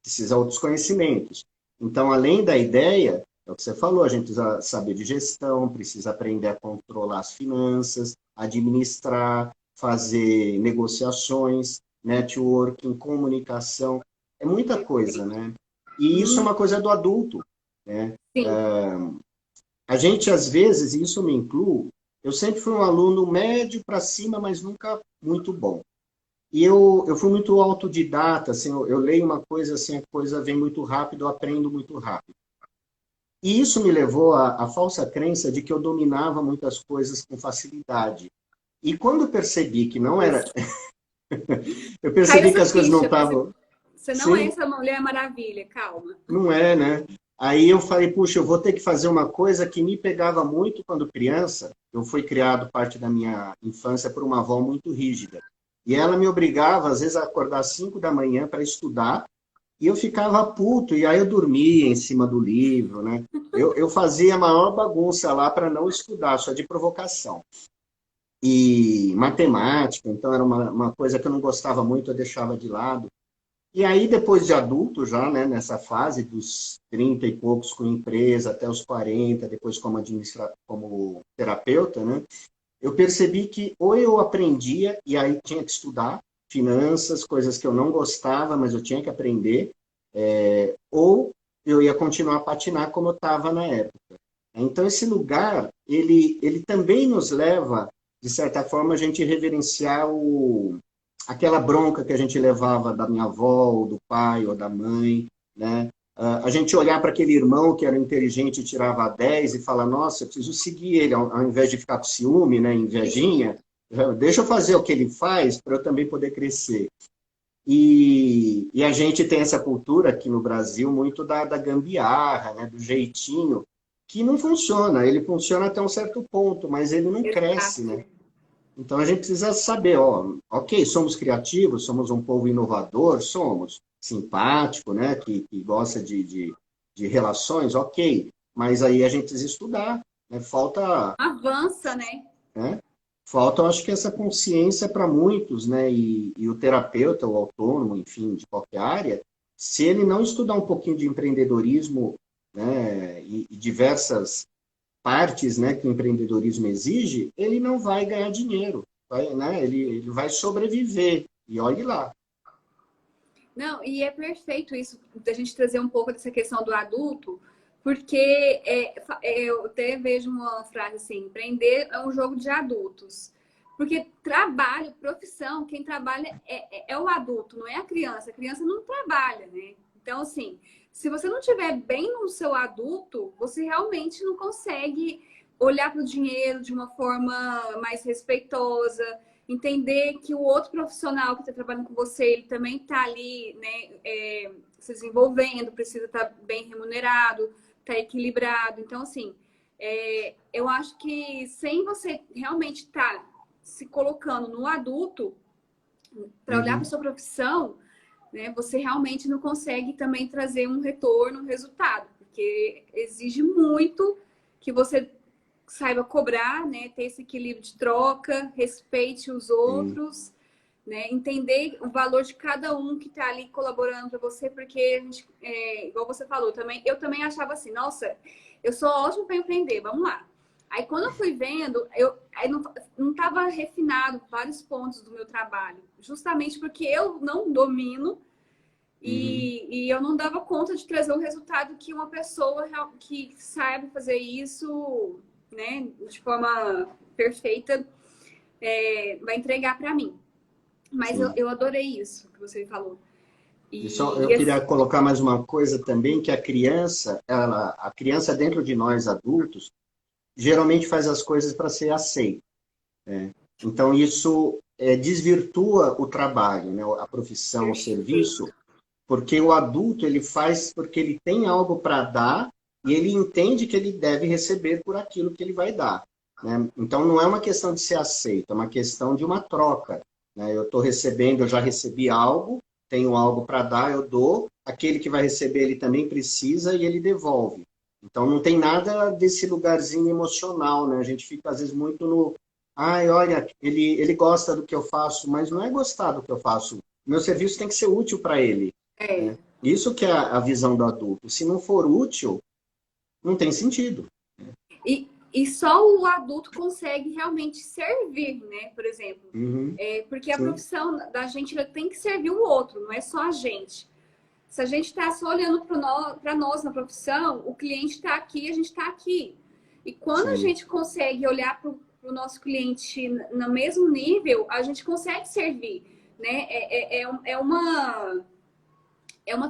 Precisa de outros conhecimentos. Então, além da ideia, é o que você falou, a gente precisa saber de gestão, precisa aprender a controlar as finanças, administrar, fazer negociações, networking, comunicação. É muita coisa, né? E isso é Hum, uma coisa do adulto, né? sim. A gente, às vezes, e isso me incluo, eu sempre fui um aluno médio para cima, mas nunca muito bom. E eu fui muito autodidata, assim, eu leio uma coisa, assim, a coisa vem muito rápido, eu aprendo muito rápido. E isso me levou à falsa crença de que eu dominava muitas coisas com facilidade. E quando eu percebi que não era, eu Caiu percebi que essa as coisas não ficha. estavam, Você não é sim, essa Mulher Maravilha, calma. não é, né? Aí eu falei, puxa, eu vou ter que fazer uma coisa que me pegava muito quando criança. Eu fui criado parte da minha infância por uma avó muito rígida. E ela me obrigava, às vezes, a acordar às 5 da manhã para estudar, e eu ficava puto, e aí eu dormia em cima do livro, né? Eu fazia a maior bagunça lá para não estudar, só de provocação. E matemática, então era uma coisa que eu não gostava muito, eu deixava de lado. E aí, depois de adulto já, né, nessa fase dos 30 e poucos com empresa, até os 40, depois como terapeuta, né, eu percebi que ou eu aprendia, e aí tinha que estudar, finanças, coisas que eu não gostava, mas eu tinha que aprender, ou eu ia continuar a patinar como eu estava na época. Então, esse lugar, ele também nos leva, de certa forma, a gente reverenciar aquela bronca que a gente levava da minha avó, ou do pai, ou da mãe, né? A gente olhar para aquele irmão que era inteligente e tirava 10 e falar, nossa, eu preciso seguir ele, ao invés de ficar com ciúme, né, invejinha, deixa eu fazer o que ele faz para eu também poder crescer. E a gente tem essa cultura aqui no Brasil muito da gambiarra, né, do jeitinho, que não funciona. Ele funciona até um certo ponto, mas ele não cresce, né? Então a gente precisa saber, ó, ok, somos criativos, somos um povo inovador, somos simpático, né, que gosta de relações, ok, mas aí a gente precisa estudar, né? Avança, né? Falta, eu acho que essa consciência para muitos, né, e o terapeuta, o autônomo, enfim, de qualquer área, se ele não estudar um pouquinho de empreendedorismo, né, e diversas partes, né, que o empreendedorismo exige, ele não vai ganhar dinheiro, né, ele vai sobreviver, e olhe lá. Não, e é perfeito isso, da gente trazer um pouco dessa questão do adulto, porque eu até vejo uma frase assim, empreender é um jogo de adultos. Porque trabalho, profissão, quem trabalha é o adulto, não é a criança. A criança não trabalha, né? Então, assim, se você não estiver bem no seu adulto, você realmente não consegue olhar para o dinheiro de uma forma mais respeitosa, entender que o outro profissional que está trabalhando com você, ele também está ali, né, se desenvolvendo, precisa estar bem remunerado, estar equilibrado. Então, assim, eu acho que sem você realmente estar se colocando no adulto para olhar para sua profissão, né, você realmente não consegue também trazer um retorno, um resultado, porque exige muito que você saiba cobrar, né, ter esse equilíbrio de troca, respeite os outros, né, entender o valor de cada um que está ali colaborando para você, porque a gente, igual você falou, eu também achava assim, nossa, eu sou ótima para empreender, vamos lá. Aí quando eu fui vendo, aí não estava refinado vários pontos do meu trabalho, justamente porque eu não domino e eu não dava conta de trazer o resultado que uma pessoa que sabe fazer isso, né, de forma perfeita, vai entregar para mim. Mas eu adorei isso que você falou. Eu queria colocar mais uma coisa também, que a criança dentro de nós adultos, geralmente faz as coisas para ser aceita, né? Então, isso desvirtua o trabalho, né? A profissão, o serviço, porque o adulto ele faz porque ele tem algo para dar e ele entende que ele deve receber por aquilo que ele vai dar, né? Então, não é uma questão de ser aceito, é uma questão de uma troca, né? Eu estou recebendo, eu já recebi algo, tenho algo para dar, eu dou, aquele que vai receber ele também precisa e ele devolve. Então, não tem nada desse lugarzinho emocional, né? A gente fica, às vezes, muito no... Ai, olha, ele gosta do que eu faço, mas não é gostar do que eu faço. Meu serviço tem que ser útil para ele, né? Isso que é a visão do adulto. Se não for útil, não tem sentido. E só o adulto consegue realmente servir, né? Por exemplo. Porque a profissão da gente tem que servir o outro, não é só a gente. Se a gente está só olhando para nós na profissão, o cliente está aqui, a gente está aqui. E quando a gente consegue olhar para o nosso cliente no mesmo nível, a gente consegue servir, né? É uma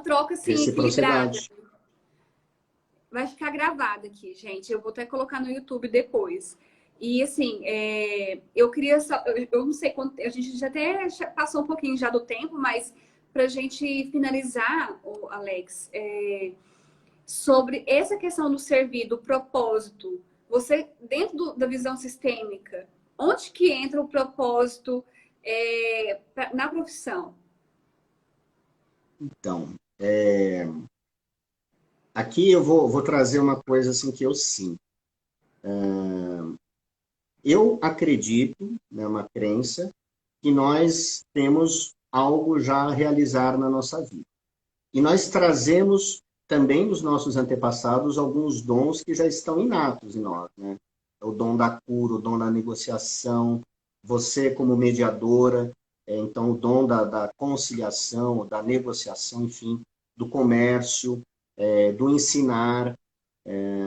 troca assim, equilibrada. Vai ficar gravado aqui, gente. Eu vou até colocar no YouTube depois. E assim, eu queria só... Eu não sei quanto... A gente já até passou um pouquinho já do tempo, mas... Para a gente finalizar, Alex, sobre essa questão do servir, do propósito, você, dentro da visão sistêmica, onde que entra o propósito na profissão? Então, aqui eu vou trazer uma coisa assim que eu sinto. Eu acredito, né, uma crença, que nós temos algo já a realizar na nossa vida. E nós trazemos também dos nossos antepassados alguns dons que já estão inatos em nós, né? O dom da cura, o dom da negociação, você como mediadora, então o dom da conciliação, da negociação, enfim, do comércio, do ensinar,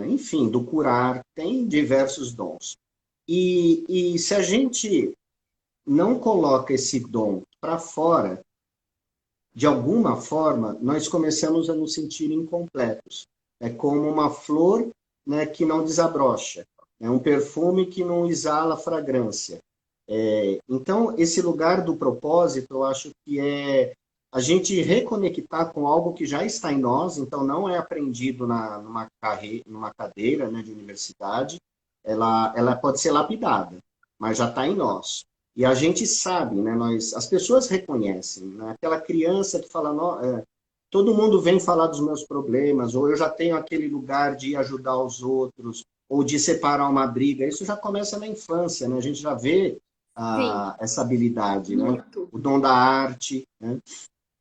enfim, do curar, tem diversos dons. E se a gente não coloca esse dom para fora, de alguma forma, nós começamos a nos sentir incompletos. É como uma flor, né, que não desabrocha, é um perfume que não exala fragrância. Então, esse lugar do propósito, eu acho que é a gente reconectar com algo que já está em nós, então não é aprendido numa cadeira, né, de universidade, ela pode ser lapidada, mas já está em nós. E a gente sabe, né, as pessoas reconhecem, né, aquela criança que fala, todo mundo vem falar dos meus problemas, ou eu já tenho aquele lugar de ajudar os outros, ou de separar uma briga, isso já começa na infância, né? A gente já vê Sim, essa habilidade, né? muito. O dom da arte, né?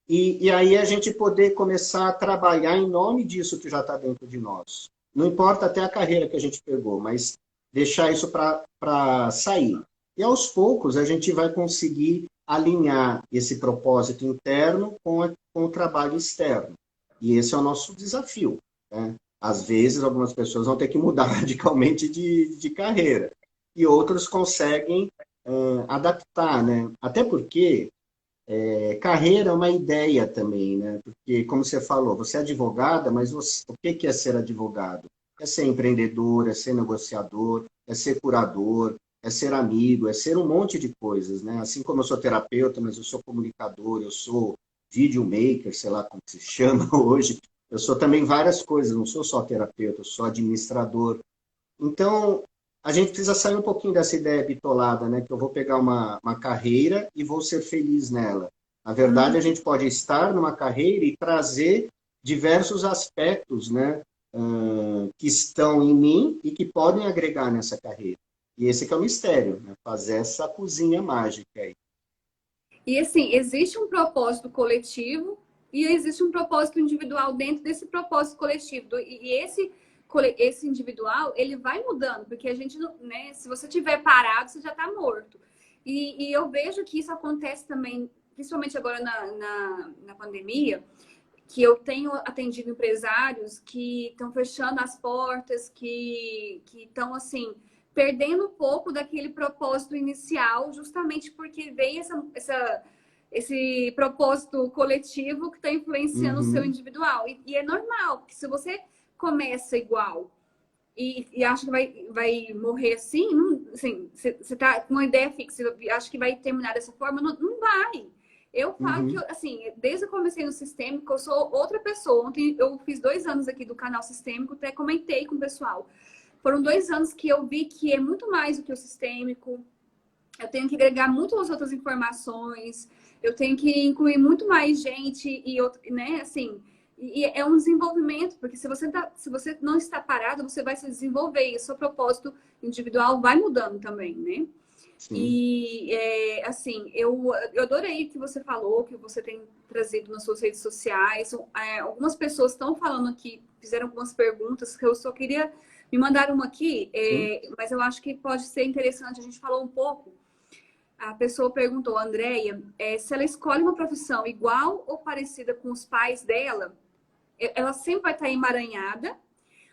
E aí a gente poder começar a trabalhar em nome disso que já está dentro de nós. Não importa até a carreira que a gente pegou, mas deixar isso para sair. E aos poucos a gente vai conseguir alinhar esse propósito interno com o trabalho externo. E esse é o nosso desafio, né? Às vezes, algumas pessoas vão ter que mudar radicalmente de carreira. E outros conseguem adaptar, né? Até porque carreira é uma ideia também, né? Porque, como você falou, você é advogada, mas o que é ser advogado? É ser empreendedor, é ser negociador, é ser curador, é ser amigo, é ser um monte de coisas, né? Assim como eu sou terapeuta, mas eu sou comunicador, eu sou videomaker, sei lá como se chama hoje. Eu sou também várias coisas, não sou só terapeuta, eu sou administrador. Então, a gente precisa sair um pouquinho dessa ideia bitolada, né? Que eu vou pegar uma carreira e vou ser feliz nela. Na verdade, a gente pode estar numa carreira e trazer diversos aspectos, né? Que estão em mim e que podem agregar nessa carreira. E esse que é o mistério, né? Fazer essa cozinha mágica aí. E assim, existe um propósito coletivo e existe um propósito individual dentro desse propósito coletivo. E esse individual, ele vai mudando, porque a gente, né, se você tiver parado, você já está morto. E eu vejo que isso acontece também, principalmente agora na pandemia, que eu tenho atendido empresários que estão fechando as portas, que estão, assim, perdendo um pouco daquele propósito inicial, justamente porque veio esse propósito coletivo que está influenciando o seu Uhum, individual. E é normal, porque se você começa igual e acha que vai morrer assim, não, assim, você tá com uma ideia fixa, acha que vai terminar dessa forma, não vai. Eu falo que, uhum, assim, desde que eu comecei no Sistêmico, eu sou outra pessoa. Ontem eu fiz 2 anos aqui do canal Sistêmico, até comentei com o pessoal. Foram 2 anos que eu vi que é muito mais do que o Sistêmico. Eu tenho que agregar muitas outras informações. Eu tenho que incluir muito mais gente e, né, assim... E é um desenvolvimento, porque se você não está parado, você vai se desenvolver. E o seu propósito individual vai mudando também, né? sim. E, assim, eu adorei o que você falou, que você tem trazido nas suas redes sociais. Algumas pessoas estão falando aqui, fizeram algumas perguntas, que eu só queria me mandar uma aqui, Sim. mas eu acho que pode ser interessante. A gente falou um pouco. A pessoa perguntou, a Andrea, se ela escolhe uma profissão igual ou parecida com os pais dela, ela sempre vai estar emaranhada,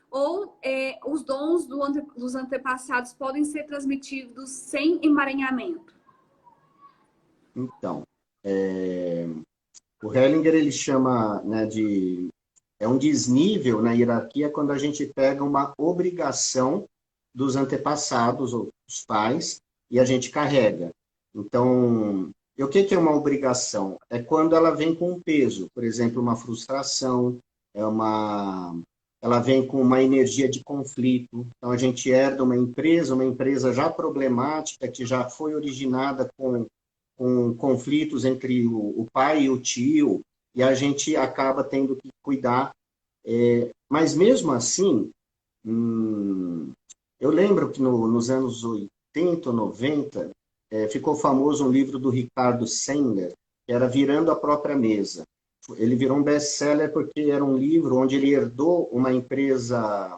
ou os dons dos antepassados podem ser transmitidos sem emaranhamento? Então, o Hellinger ele chama, né, é um desnível na hierarquia quando a gente pega uma obrigação dos antepassados ou dos pais e a gente carrega. Então, e o que é uma obrigação? É quando ela vem com um peso, por exemplo, uma frustração, ela vem com uma energia de conflito. Então, a gente herda uma empresa já problemática, que já foi originada com com conflitos entre o pai e o tio, e a gente acaba tendo que cuidar. Mas mesmo assim, eu lembro que nos anos 80, 90, ficou famoso um livro do Ricardo Sandler, que era Virando a Própria Mesa. Ele virou um best-seller porque era um livro onde ele herdou uma empresa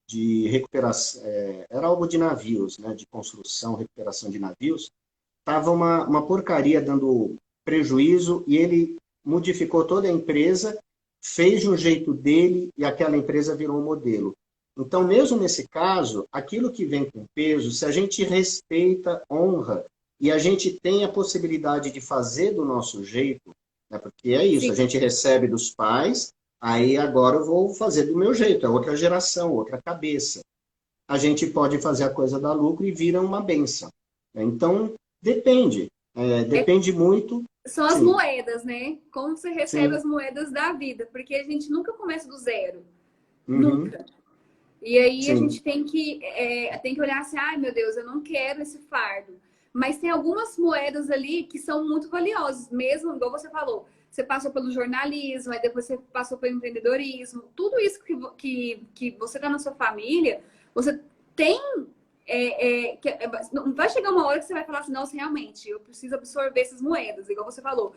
de recuperação, era algo de navios, né, de construção, recuperação de navios. Estava uma porcaria dando prejuízo e ele modificou toda a empresa, fez de um jeito dele e aquela empresa virou um modelo. Então, mesmo nesse caso, aquilo que vem com peso, se a gente respeita, honra e a gente tem a possibilidade de fazer do nosso jeito, né, porque é isso, Sim. a gente recebe dos pais, aí agora eu vou fazer do meu jeito, é outra geração, outra cabeça. A gente pode fazer a coisa dar lucro e vira uma benção. Então, depende. Depende muito. São as Sim, moedas, né? Como você recebe sim. as moedas da vida, porque a gente nunca começa do zero. Uhum, Nunca. E aí a sim. gente tem que olhar assim, ai meu Deus, eu não quero esse fardo. Mas tem algumas moedas ali que são muito valiosas, mesmo, igual você falou. Você passou pelo jornalismo, aí depois você passou pelo empreendedorismo. Tudo isso que você tá na sua família, você tem. Não vai chegar uma hora que você vai falar assim, nossa, realmente, eu preciso absorver essas moedas, igual você falou.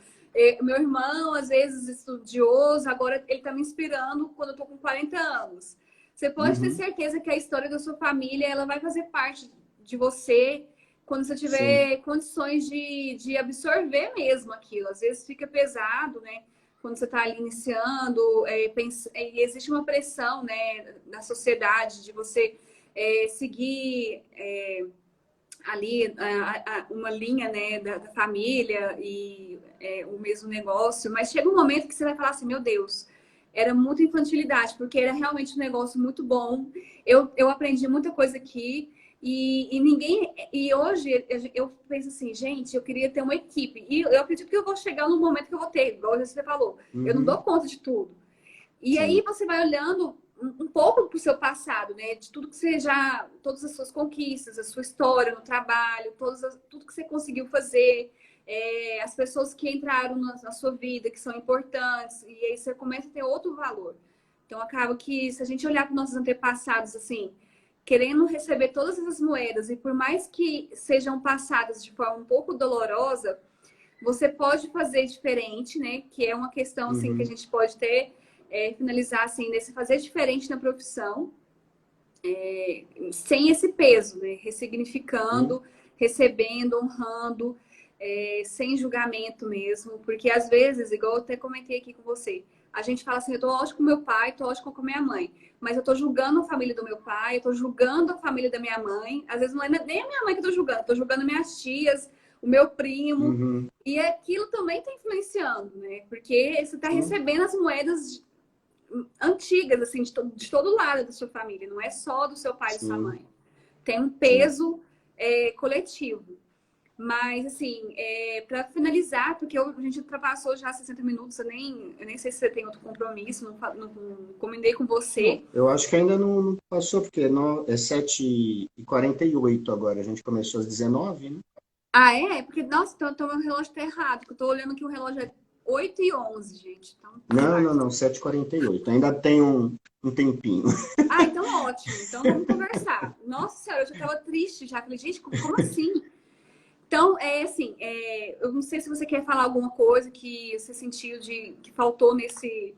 Meu irmão, às vezes, estudioso, agora ele tá me inspirando quando eu tô com 40 anos. Você pode ter Uhum, certeza que a história da sua família ela vai fazer parte de você quando você sim. tiver condições de absorver mesmo aquilo. Às vezes fica pesado, né? Quando você está ali iniciando, e existe uma pressão, né, na sociedade de você seguir ali uma linha, né, da família e o mesmo negócio. Mas chega um momento que você vai falar assim, meu Deus, era muita infantilidade, porque era realmente um negócio muito bom. Eu aprendi muita coisa aqui e ninguém. E hoje eu penso assim, gente, eu queria ter uma equipe. E eu acredito que eu vou chegar no momento que eu vou ter, igual você falou. Eu não dou Uhum, conta de tudo. E aí sim. você vai olhando um pouco para o seu passado, né? De tudo que você já, todas as suas conquistas, a sua história no trabalho, tudo que você conseguiu fazer, as pessoas que entraram na sua vida, que são importantes, e aí você começa a ter outro valor. Então acaba que se a gente olhar para nossos antepassados assim, querendo receber todas essas moedas, e por mais que sejam passadas de forma um pouco dolorosa, você pode fazer diferente, né? Que é uma questão assim que a Uhum, gente pode ter finalizar assim nesse fazer diferente na profissão, sem esse peso, né? sim. Ressignificando, recebendo, honrando, sem julgamento mesmo, porque às vezes, igual eu até comentei aqui com você, a gente fala assim, eu tô ótimo com meu pai, tô ótimo com minha mãe, mas eu tô julgando a família do meu pai, eu tô julgando a família da minha mãe, às vezes não é nem a minha mãe que eu tô julgando minhas tias, o meu primo, Uhum, e aquilo também tá influenciando, né? Porque você tá sim. recebendo as moedas antigas, assim, de todo lado da sua família, não é só do seu pai e da sua Sim. mãe. Tem um Sim. peso coletivo. Mas, assim, para finalizar, porque a gente ultrapassou já 60 minutos, eu nem sei se você tem outro compromisso, não combinei com Não, você. eu acho que ainda não passou, porque é 7h48 agora. A gente começou às 19, né? Ah, é? Porque, nossa, então meu relógio tá errado, porque eu tô olhando que o relógio é 8h11, gente. Então, tá Não, certo. não, 7h48. Ainda tem um tempinho. Ah, então ótimo. Então vamos conversar. Nossa senhora, eu já tava triste já. Falei, gente, como assim? Então, assim, eu não sei se você quer falar alguma coisa que você sentiu que faltou nesse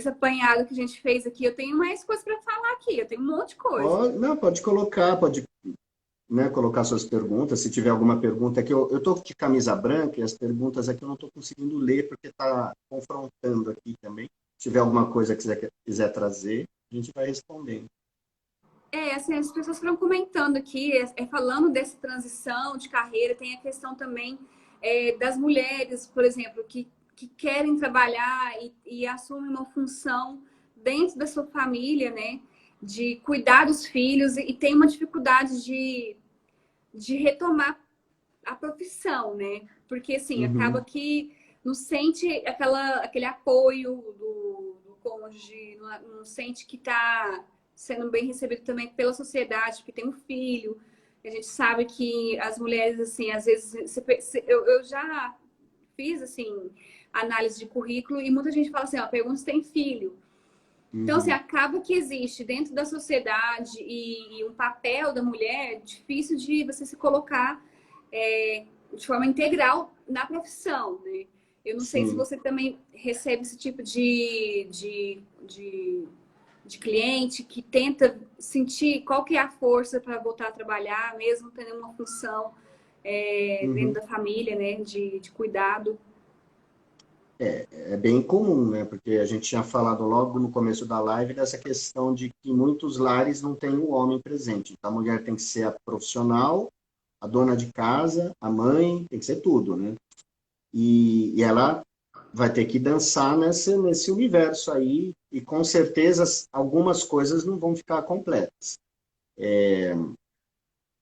apanhado que a gente fez aqui. Eu tenho mais coisas para falar aqui, eu tenho um monte de coisa. Não, pode colocar, pode, né, colocar suas perguntas. Se tiver alguma pergunta aqui, eu tô de camisa branca e as perguntas aqui eu não estou conseguindo ler porque está confrontando aqui também. Se tiver alguma coisa que quiser trazer, a gente vai respondendo. Assim, as pessoas foram comentando aqui, falando dessa transição de carreira, tem a questão também das mulheres, por exemplo, que querem trabalhar e assumem uma função dentro da sua família, né? De cuidar dos filhos e tem uma dificuldade de retomar a profissão, né? Porque assim, acaba Uhum, que não sente aquele apoio do cônjuge, não sente que está sendo bem recebido também pela sociedade, porque tem um filho. A gente sabe que as mulheres, assim, às vezes, eu já fiz, assim, análise de currículo e muita gente fala assim, ó, pergunta se tem filho. Então, assim, Uhum. acaba que existe dentro da sociedade e um papel da mulher difícil de você se colocar de forma integral na profissão, né? Eu não sei se Sim. você também recebe esse tipo de cliente que tenta sentir qual que é a força para voltar a trabalhar, mesmo tendo uma função dentro Uhum. da família, né? De cuidado. É bem comum, né? Porque a gente tinha falado logo no começo da live dessa questão de que muitos lares não têm o homem presente. Então, a mulher tem que ser a profissional, a dona de casa, a mãe, tem que ser tudo, né? E ela vai ter que dançar nesse universo aí, e com certeza algumas coisas não vão ficar completas.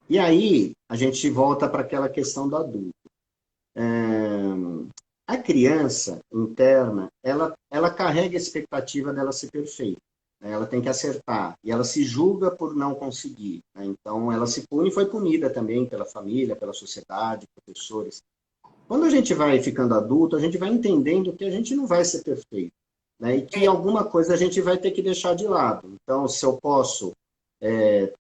E aí, a gente volta para aquela questão do adulto. A criança interna, ela carrega a expectativa dela ser perfeita, né? Ela tem que acertar, e ela se julga por não conseguir, né? Então, ela se pune e foi punida também pela família, pela sociedade, professores. Quando a gente vai ficando adulto, a gente vai entendendo que a gente não vai ser perfeito, né? E que alguma coisa a gente vai ter que deixar de lado. Então, se eu posso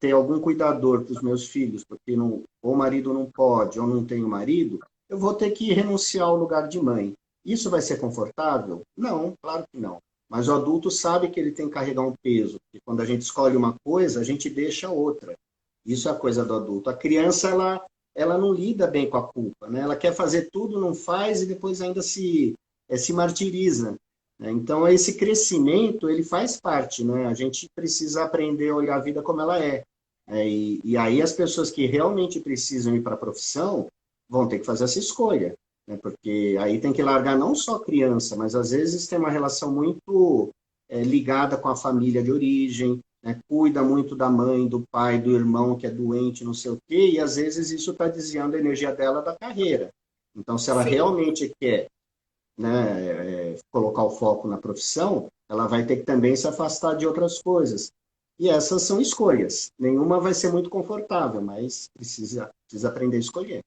ter algum cuidador para os meus filhos, porque não, ou o marido não pode, ou não tenho marido, eu vou ter que renunciar ao lugar de mãe. Isso vai ser confortável? Não, claro que não. Mas o adulto sabe que ele tem que carregar um peso, porque quando a gente escolhe uma coisa, a gente deixa outra. Isso é a coisa do adulto. A criança, ela não lida bem com a culpa, né? Ela quer fazer tudo, não faz e depois ainda se martiriza, né? Então, esse crescimento, ele faz parte, né? A gente precisa aprender a olhar a vida como ela é. E aí as pessoas que realmente precisam ir para a profissão vão ter que fazer essa escolha, né? Porque aí tem que largar não só criança, mas às vezes tem uma relação muito ligada com a família de origem, né? Cuida muito da mãe, do pai, do irmão que é doente, não sei o quê, e às vezes isso está desviando a energia dela da carreira. Então, se ela Sim. realmente quer, né, colocar o foco na profissão, ela vai ter que também se afastar de outras coisas. E essas são escolhas. Nenhuma vai ser muito confortável, mas precisa aprender a escolher.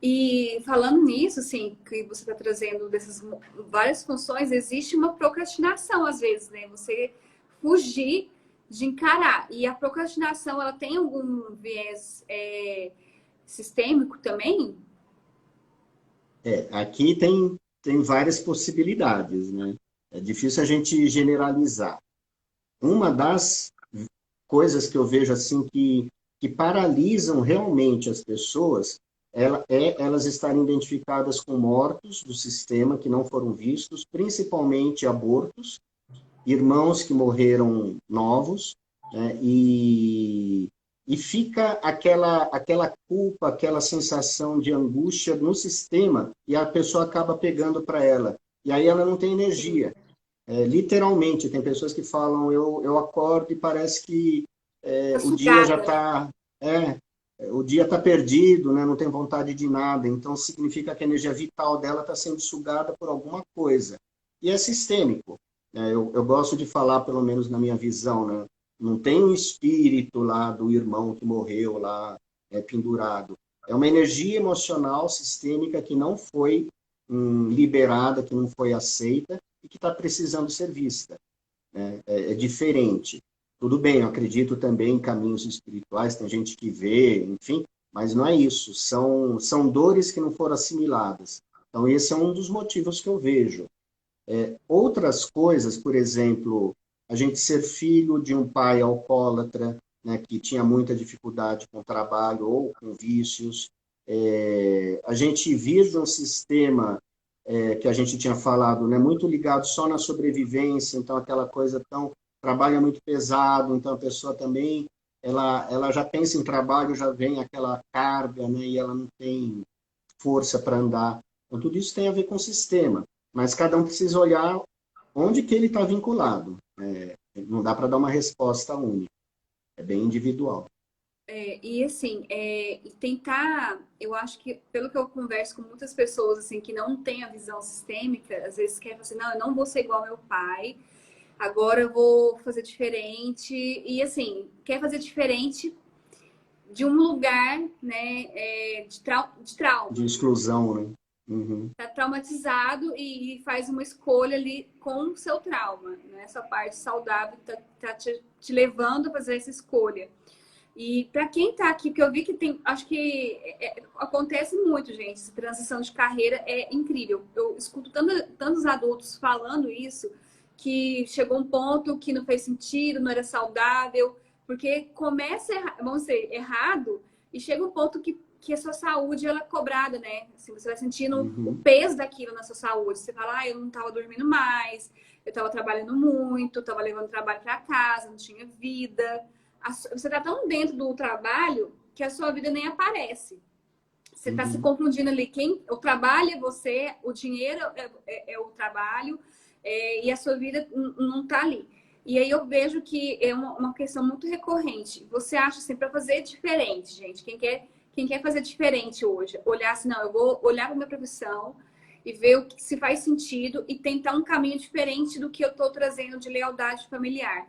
E falando nisso, assim, que você está trazendo dessas várias funções, existe uma procrastinação às vezes, né? Você fugir de encarar. E a procrastinação, ela tem algum viés sistêmico também? Aqui tem várias possibilidades, né? É difícil a gente generalizar. Uma das coisas que eu vejo assim que paralisam realmente as pessoas elas estarem identificadas com mortos do sistema que não foram vistos, principalmente abortos, irmãos que morreram novos, né? E fica aquela culpa, aquela sensação de angústia no sistema e a pessoa acaba pegando para ela. E aí ela não tem energia. Literalmente, tem pessoas que falam, eu acordo e parece que Tá o dia já sugada. está o dia está perdido, né? Não tem vontade de nada. Então, significa que a energia vital dela está sendo sugada por alguma coisa. E é sistêmico, né? Eu gosto de falar, pelo menos na minha visão, né? Não tem um espírito lá do irmão que morreu lá pendurado. É uma energia emocional sistêmica que não foi liberada, que não foi aceita e que está precisando ser vista, né? É diferente. Tudo bem, eu acredito também em caminhos espirituais, tem gente que vê, enfim, mas não é isso. São dores que não foram assimiladas. Então, esse é um dos motivos que eu vejo. Outras coisas, por exemplo, a gente ser filho de um pai alcoólatra, né, que tinha muita dificuldade com o trabalho ou com vícios. A gente vir de um sistema que a gente tinha falado, né, muito ligado só na sobrevivência, então aquela coisa tão trabalho é muito pesado, então a pessoa também ela já pensa em trabalho, já vem aquela carga, né, e ela não tem força para andar. Então tudo isso tem a ver com o sistema, mas cada um precisa olhar onde que ele está vinculado. Não dá para dar uma resposta única, é bem individual. E assim, e tentar, eu acho que, pelo que eu converso com muitas pessoas, assim, que não têm a visão sistêmica, às vezes querem assim, não, eu não vou ser igual ao meu pai, agora eu vou fazer diferente. E assim, quer fazer diferente de um lugar, né, de trauma. De exclusão, né? Uhum. Tá traumatizado e faz uma escolha ali com o seu trauma, né? Essa parte saudável tá te levando a fazer essa escolha. E para quem está aqui, porque eu vi que tem, acho que acontece muito, gente, essa transição de carreira é incrível. Eu escuto tantos adultos falando isso, que chegou um ponto que não fez sentido, não era saudável, porque começa, vamos dizer, errado, e chega um ponto que a sua saúde ela é cobrada, né? Assim, você vai sentindo o peso daquilo na sua saúde. Você fala, eu não estava dormindo mais, eu estava trabalhando muito, estava levando trabalho para casa, não tinha vida. Você está tão dentro do trabalho que a sua vida nem aparece. Você está se confundindo ali. O trabalho é você, o dinheiro é o trabalho, e a sua vida não está ali. E aí eu vejo que é uma questão muito recorrente. Você acha assim, para fazer diferente, gente, quem quer fazer diferente hoje, olhar assim, não, eu vou olhar para minha profissão e ver o que se faz sentido e tentar um caminho diferente do que eu estou trazendo de lealdade familiar.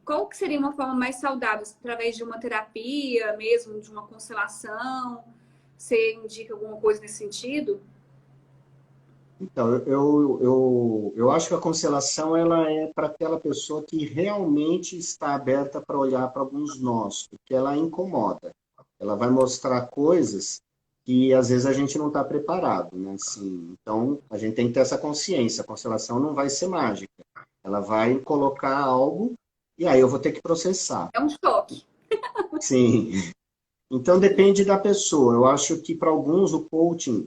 Qual que seria uma forma mais saudável? Através de uma terapia mesmo, de uma constelação? Você indica alguma coisa nesse sentido? Então, eu acho que a constelação ela é para aquela pessoa que realmente está aberta para olhar para alguns nós, porque ela incomoda. Ela vai mostrar coisas que às vezes a gente não está preparado, né? Assim, então, a gente tem que ter essa consciência. A constelação não vai ser mágica. Ela vai colocar algo e aí eu vou ter que processar. É um choque. Sim. Então depende da pessoa. Eu acho que para alguns o coaching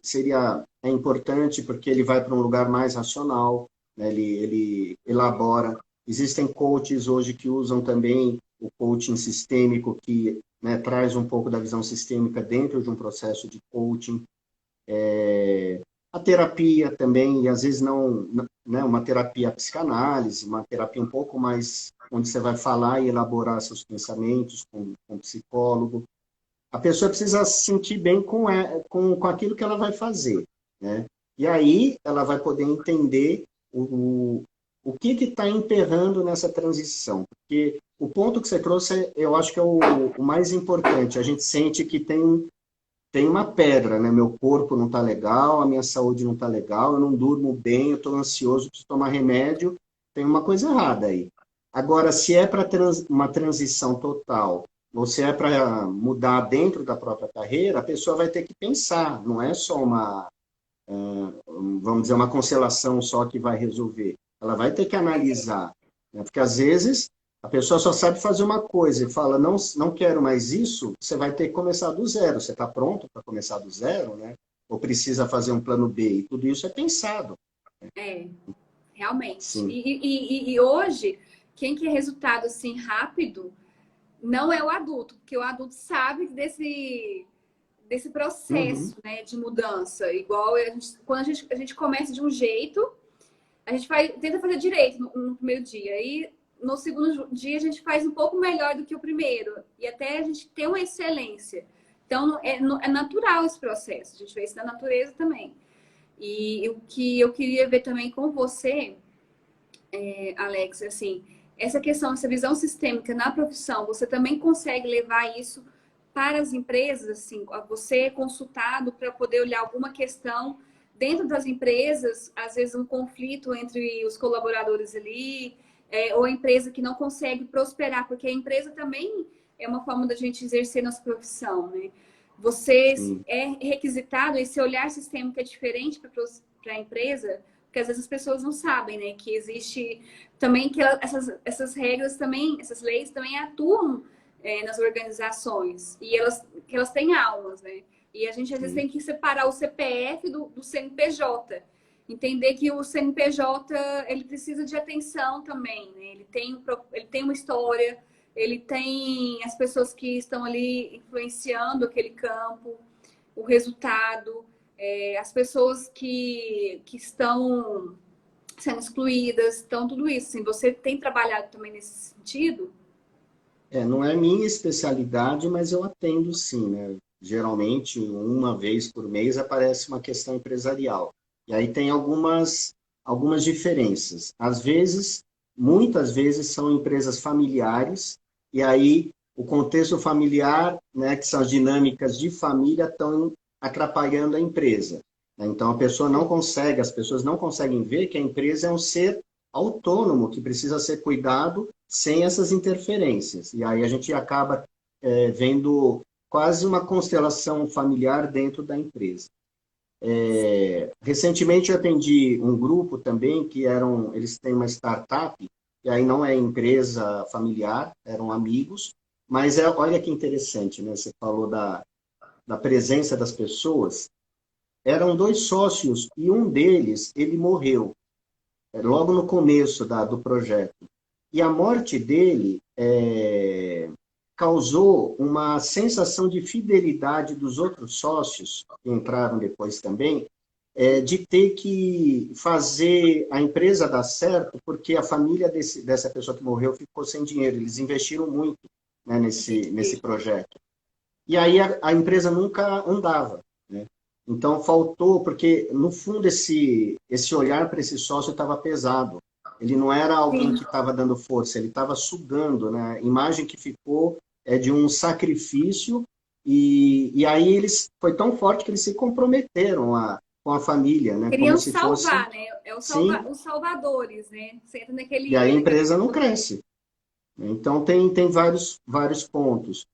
é importante porque ele vai para um lugar mais racional, né? Ele elabora. Existem coaches hoje que usam também o coaching sistêmico, que, né, traz um pouco da visão sistêmica dentro de um processo de coaching. A terapia também, e às vezes não, né, uma terapia psicanálise, uma terapia um pouco mais onde você vai falar e elaborar seus pensamentos com o psicólogo. A pessoa precisa se sentir bem com aquilo que ela vai fazer, né? E aí ela vai poder entender o que está emperrando nessa transição. Porque o ponto que você trouxe, eu acho que é o mais importante. A gente sente que tem uma pedra, né? Meu corpo não está legal, a minha saúde não está legal, eu não durmo bem, eu estou ansioso, preciso tomar remédio, tem uma coisa errada aí. Agora, se é para uma transição total, ou se é para mudar dentro da própria carreira, a pessoa vai ter que pensar, não é só vamos dizer, uma constelação só que vai resolver. Ela vai ter que analisar, né? Porque às vezes a pessoa só sabe fazer uma coisa e fala, não quero mais isso, você vai ter que começar do zero. Você está pronto para começar do zero, né? Ou precisa fazer um plano B? E tudo isso é pensado. Realmente. Sim. E hoje, quem quer resultado assim rápido não é o adulto, porque o adulto sabe desse processo, né, de mudança. Igual quando a gente começa de um jeito, a gente tenta fazer direito no primeiro dia. E no segundo dia a gente faz um pouco melhor do que o primeiro. E até a gente ter uma excelência. Então, é natural esse processo. A gente vê isso na natureza também. E o que eu queria ver também com você, Alex, assim, essa questão, essa visão sistêmica na profissão, você também consegue levar isso para as empresas, assim, você é consultado para poder olhar alguma questão dentro das empresas, às vezes um conflito entre os colaboradores ali, ou a empresa que não consegue prosperar, porque a empresa também é uma forma da gente exercer nossa profissão, né? Você é requisitado, esse olhar sistêmico é diferente para a empresa, porque às vezes as pessoas não sabem, né? Que existe também que essas regras também, essas leis também atuam nas organizações e elas têm almas, né? E a gente às vezes tem que separar o CPF do CNPJ, entender que o CNPJ ele precisa de atenção também, né? Ele tem uma história, ele tem as pessoas que estão ali influenciando aquele campo, o resultado, as pessoas que estão sendo excluídas, então tudo isso. Assim, você tem trabalhado também nesse sentido? Não é minha especialidade, mas eu atendo sim, né? Geralmente, uma vez por mês aparece uma questão empresarial. E aí tem algumas diferenças. Às vezes, muitas vezes são empresas familiares, e aí o contexto familiar, né, que são as dinâmicas de família, estão atrapalhando a empresa. Então, a pessoa não consegue, as pessoas não conseguem ver que a empresa é um ser autônomo, que precisa ser cuidado sem essas interferências. E aí a gente acaba vendo quase uma constelação familiar dentro da empresa. Recentemente eu atendi um grupo também, eles têm uma startup, e aí não é empresa familiar, eram amigos, mas olha que interessante, né? Você falou da presença das pessoas. Eram dois sócios e um deles, ele morreu logo no começo do projeto. E a morte dele causou uma sensação de fidelidade dos outros sócios, que entraram depois também, de ter que fazer a empresa dar certo, porque a família dessa pessoa que morreu ficou sem dinheiro. Eles investiram muito, né, nesse projeto. E aí a empresa nunca andava, né? Então faltou, porque no fundo esse olhar para esse sócio estava pesado. Ele não era alguém que estava dando força, ele estava sugando, né? A imagem que ficou é de um sacrifício, e aí foi tão forte que eles se comprometeram com a família, né? Queriam Como se salvar, fosse... né? Sim. Os salvadores, né? Você entra E aí a empresa não cresce. Então tem vários pontos.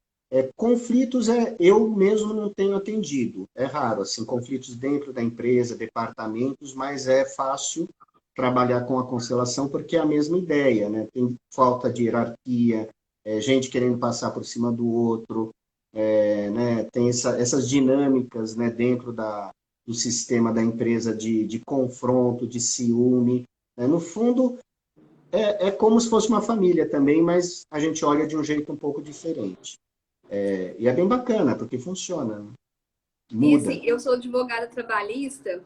Conflitos eu mesmo não tenho atendido. É raro, assim, conflitos dentro da empresa, departamentos, mas é fácil trabalhar com a constelação porque é a mesma ideia, né? Tem falta de hierarquia, gente querendo passar por cima do outro, né? Tem essas dinâmicas, né, dentro do sistema da empresa de confronto, de ciúme. No fundo, é como se fosse uma família também, mas a gente olha de um jeito um pouco diferente. E é bem bacana, porque funciona, né? E Muda. assim, eu sou advogada trabalhista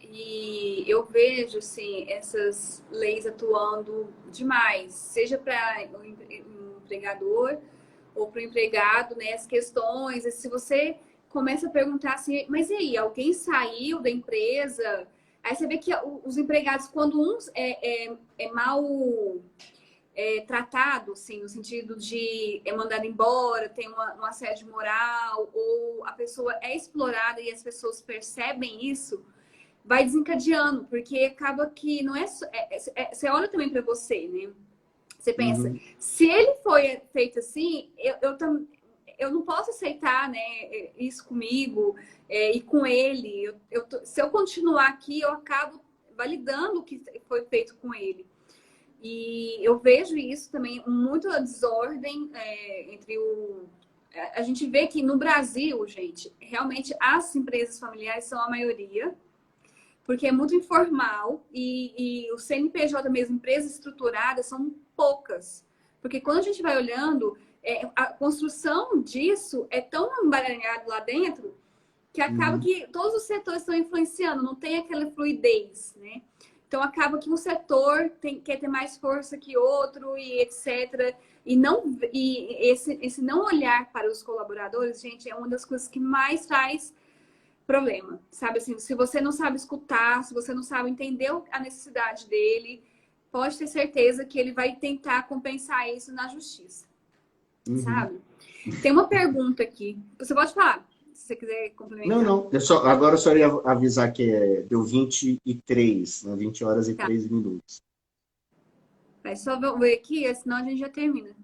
e eu vejo assim, essas leis atuando demais, seja para o empregador ou para o empregado, né? As questões, e se você começa a perguntar assim, mas e aí, alguém saiu da empresa? Aí você vê que os empregados, quando uns é mal tratado, assim, no sentido de mandado embora, tem um assédio moral, ou a pessoa é explorada e as pessoas percebem isso, vai desencadeando, porque acaba que não é... você olha também para você, né? Você pensa, Uhum. se ele foi feito assim, eu não posso aceitar, né, isso comigo e com ele. Se eu continuar aqui, eu acabo validando o que foi feito com ele. E eu vejo isso também, muito a desordem entre o... A gente vê que no Brasil, gente, realmente as empresas familiares são a maioria, porque é muito informal e o CNPJ mesmo, empresas estruturadas, são poucas. Porque quando a gente vai olhando, a construção disso é tão embaralhado lá dentro que acaba que todos os setores estão influenciando, não tem aquela fluidez, né? Então acaba que um setor quer ter mais força que outro e etc. E esse não olhar para os colaboradores, gente, é uma das coisas que mais traz problema, sabe? Assim, se você não sabe escutar, se você não sabe entender a necessidade dele, pode ter certeza que ele vai tentar compensar isso na justiça, sabe? Tem uma pergunta aqui. Você pode falar, se você quiser complementar. Não. Agora eu só ia avisar que deu 23, né? 20 horas e Tá. 3 minutos. É só ver aqui, senão a gente já termina.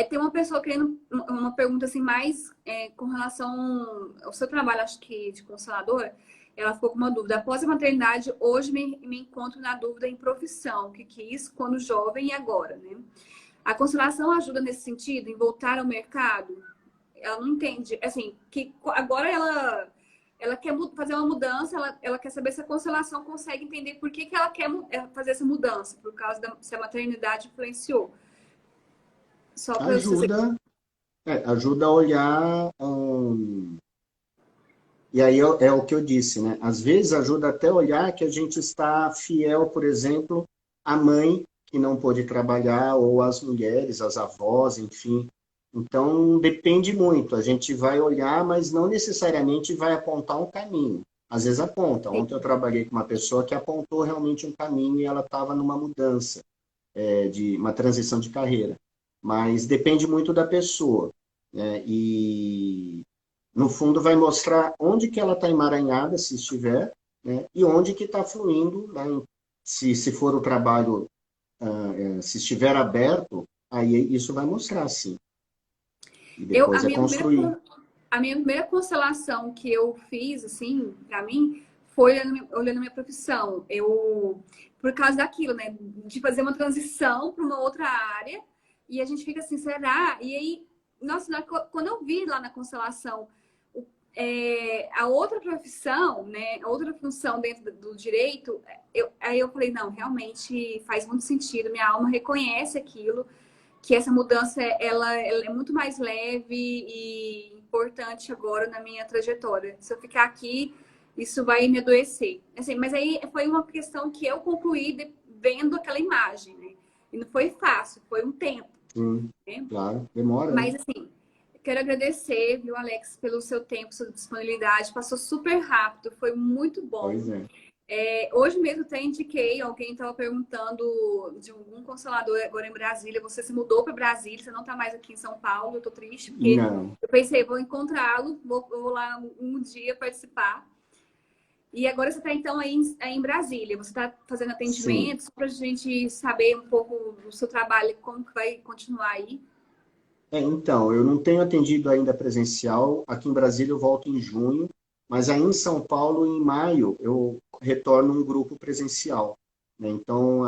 Tem uma pessoa querendo uma pergunta assim mais com relação ao seu trabalho, acho que de constelador. Ela ficou com uma dúvida. Após a maternidade, hoje me encontro na dúvida em profissão, que quis quando jovem e agora, né? A constelação ajuda nesse sentido, em voltar ao mercado? Ela não entende, assim, que agora ela quer fazer uma mudança, ela quer saber se a constelação consegue entender por que ela quer fazer essa mudança, por causa se a maternidade influenciou. Só para Ajuda a olhar. E aí é o que eu disse, né? Às vezes ajuda até a olhar que a gente está fiel, por exemplo, à mãe que não pôde trabalhar, ou às mulheres, às avós, enfim. Então, depende muito. A gente vai olhar, mas não necessariamente vai apontar um caminho. Às vezes aponta. Ontem eu trabalhei com uma pessoa que apontou realmente um caminho e ela estava numa mudança, de uma transição de carreira. mas depende muito da pessoa, né? E, no fundo, vai mostrar onde que ela está emaranhada, se estiver, né? E onde que está fluindo, né? Se for o trabalho, se estiver aberto, aí isso vai mostrar, sim. E Eu, a depois é minha construir. primeira, a minha primeira constelação que eu fiz, assim, para mim, foi olhando a minha profissão. Eu, por causa daquilo, né? De fazer uma transição para uma outra área. E a gente fica assim, será? E aí, nossa, quando eu vi lá na constelação a outra profissão, né? A outra função dentro do direito, aí eu falei, não, realmente faz muito sentido. Minha alma reconhece aquilo, que essa mudança ela é muito mais leve e importante agora na minha trajetória. Se eu ficar aqui, isso vai me adoecer. Assim, mas aí foi uma questão que eu concluí vendo aquela imagem, né? E não foi fácil, foi um tempo, né? Claro, demora, né? Mas assim, quero agradecer, viu, Alex, pelo seu tempo, sua disponibilidade. Passou super rápido, foi muito bom. Pois é. Hoje mesmo até indiquei, alguém estava perguntando de algum consolador agora em Brasília. Você se mudou para Brasília, você não está mais aqui em São Paulo. Eu estou triste, porque Não. eu pensei, vou encontrá-lo, vou lá um dia participar. E agora você está então aí em Brasília. Você está fazendo Sim. atendimentos para a gente saber um pouco do seu trabalho, como que vai continuar aí. Então, eu não tenho atendido ainda presencial. Aqui em Brasília eu volto em junho, mas aí em São Paulo, em maio, eu retorno um grupo presencial, né? Então,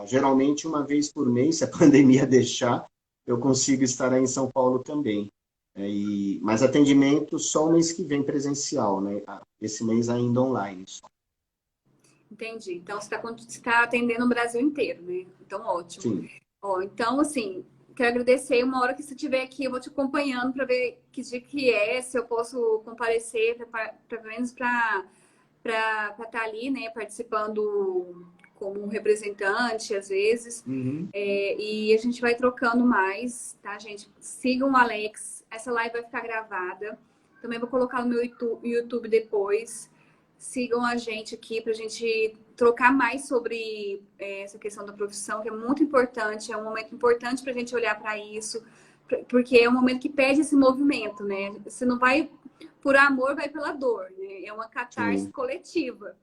geralmente uma vez por mês, se a pandemia deixar, eu consigo estar aí em São Paulo também. Mas atendimento só o mês que vem presencial, né? Esse mês ainda online só. Entendi. Então, você tá atendendo o Brasil inteiro, né? Então, ótimo. Sim. Ó, então, assim, quero agradecer. Uma hora que você estiver aqui, eu vou te acompanhando para ver que dia que é, se eu posso comparecer, pelo menos para estar ali, né, participando como representante, às vezes. Uhum. E a gente vai trocando mais, tá, gente? Sigam o Alex. Essa live vai ficar gravada. Também vou colocar no meu YouTube depois. Sigam a gente aqui para a gente trocar mais sobre essa questão da profissão, que é muito importante. É um momento importante para a gente olhar para isso, porque é um momento que pede esse movimento, né? Você não vai por amor, vai pela dor, né? É uma catarse Sim. coletiva.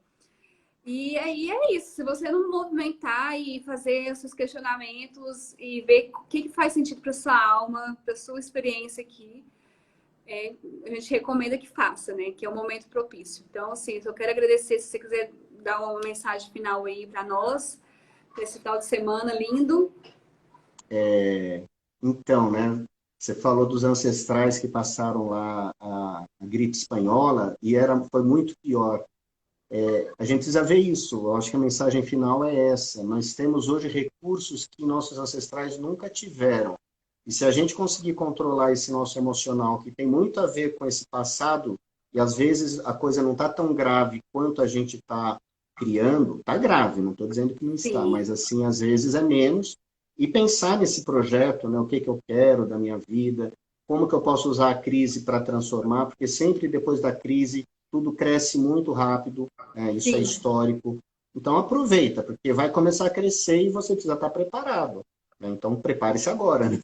E aí é isso. Se você não movimentar e fazer os seus questionamentos e ver o que faz sentido para sua alma, para sua experiência aqui, a gente recomenda que faça, né? Que é um momento propício. Então, assim, eu quero agradecer se você quiser dar uma mensagem final aí para nós, para esse final de semana lindo. Então, né? Você falou dos ancestrais que passaram lá a gripe espanhola e foi muito pior. A gente precisa ver isso. Eu acho que a mensagem final é essa. Nós temos hoje recursos que nossos ancestrais nunca tiveram. E se a gente conseguir controlar esse nosso emocional, que tem muito a ver com esse passado, e às vezes a coisa não está tão grave quanto a gente está criando, está grave, não estou dizendo que não está, Sim. mas assim, às vezes é menos. E pensar nesse projeto, né, o que eu quero da minha vida, como que eu posso usar a crise para transformar, porque sempre depois da crise tudo cresce muito rápido, isso Sim. é histórico. Então aproveita, porque vai começar a crescer e você precisa estar preparado, né? Então prepare-se agora, né?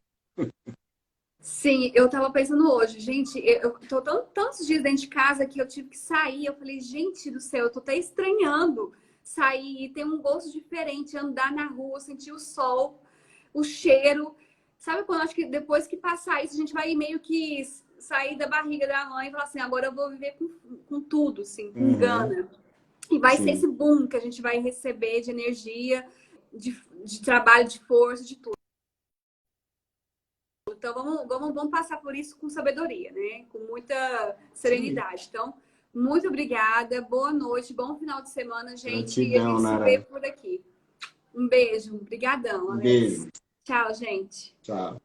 Sim, eu tava pensando hoje, gente, eu tô tantos dias dentro de casa que eu tive que sair. Eu falei, gente do céu, eu tô até estranhando sair e ter um gosto diferente, andar na rua, sentir o sol, o cheiro. Sabe quando acho que depois que passar isso, a gente vai meio que sair da barriga da mãe e falar assim, agora eu vou viver com tudo, assim, com gana. E vai ser Sim. esse boom que a gente vai receber de energia, de trabalho, de força, de tudo. Então, vamos passar por isso com sabedoria, né? Com muita serenidade. Então, muito obrigada. Boa noite, bom final de semana, gente. E a Gratidão, gente se vê Nara. por aqui. Um beijo. Obrigadão, Um Alex. beijo. Tchau, gente. Tchau.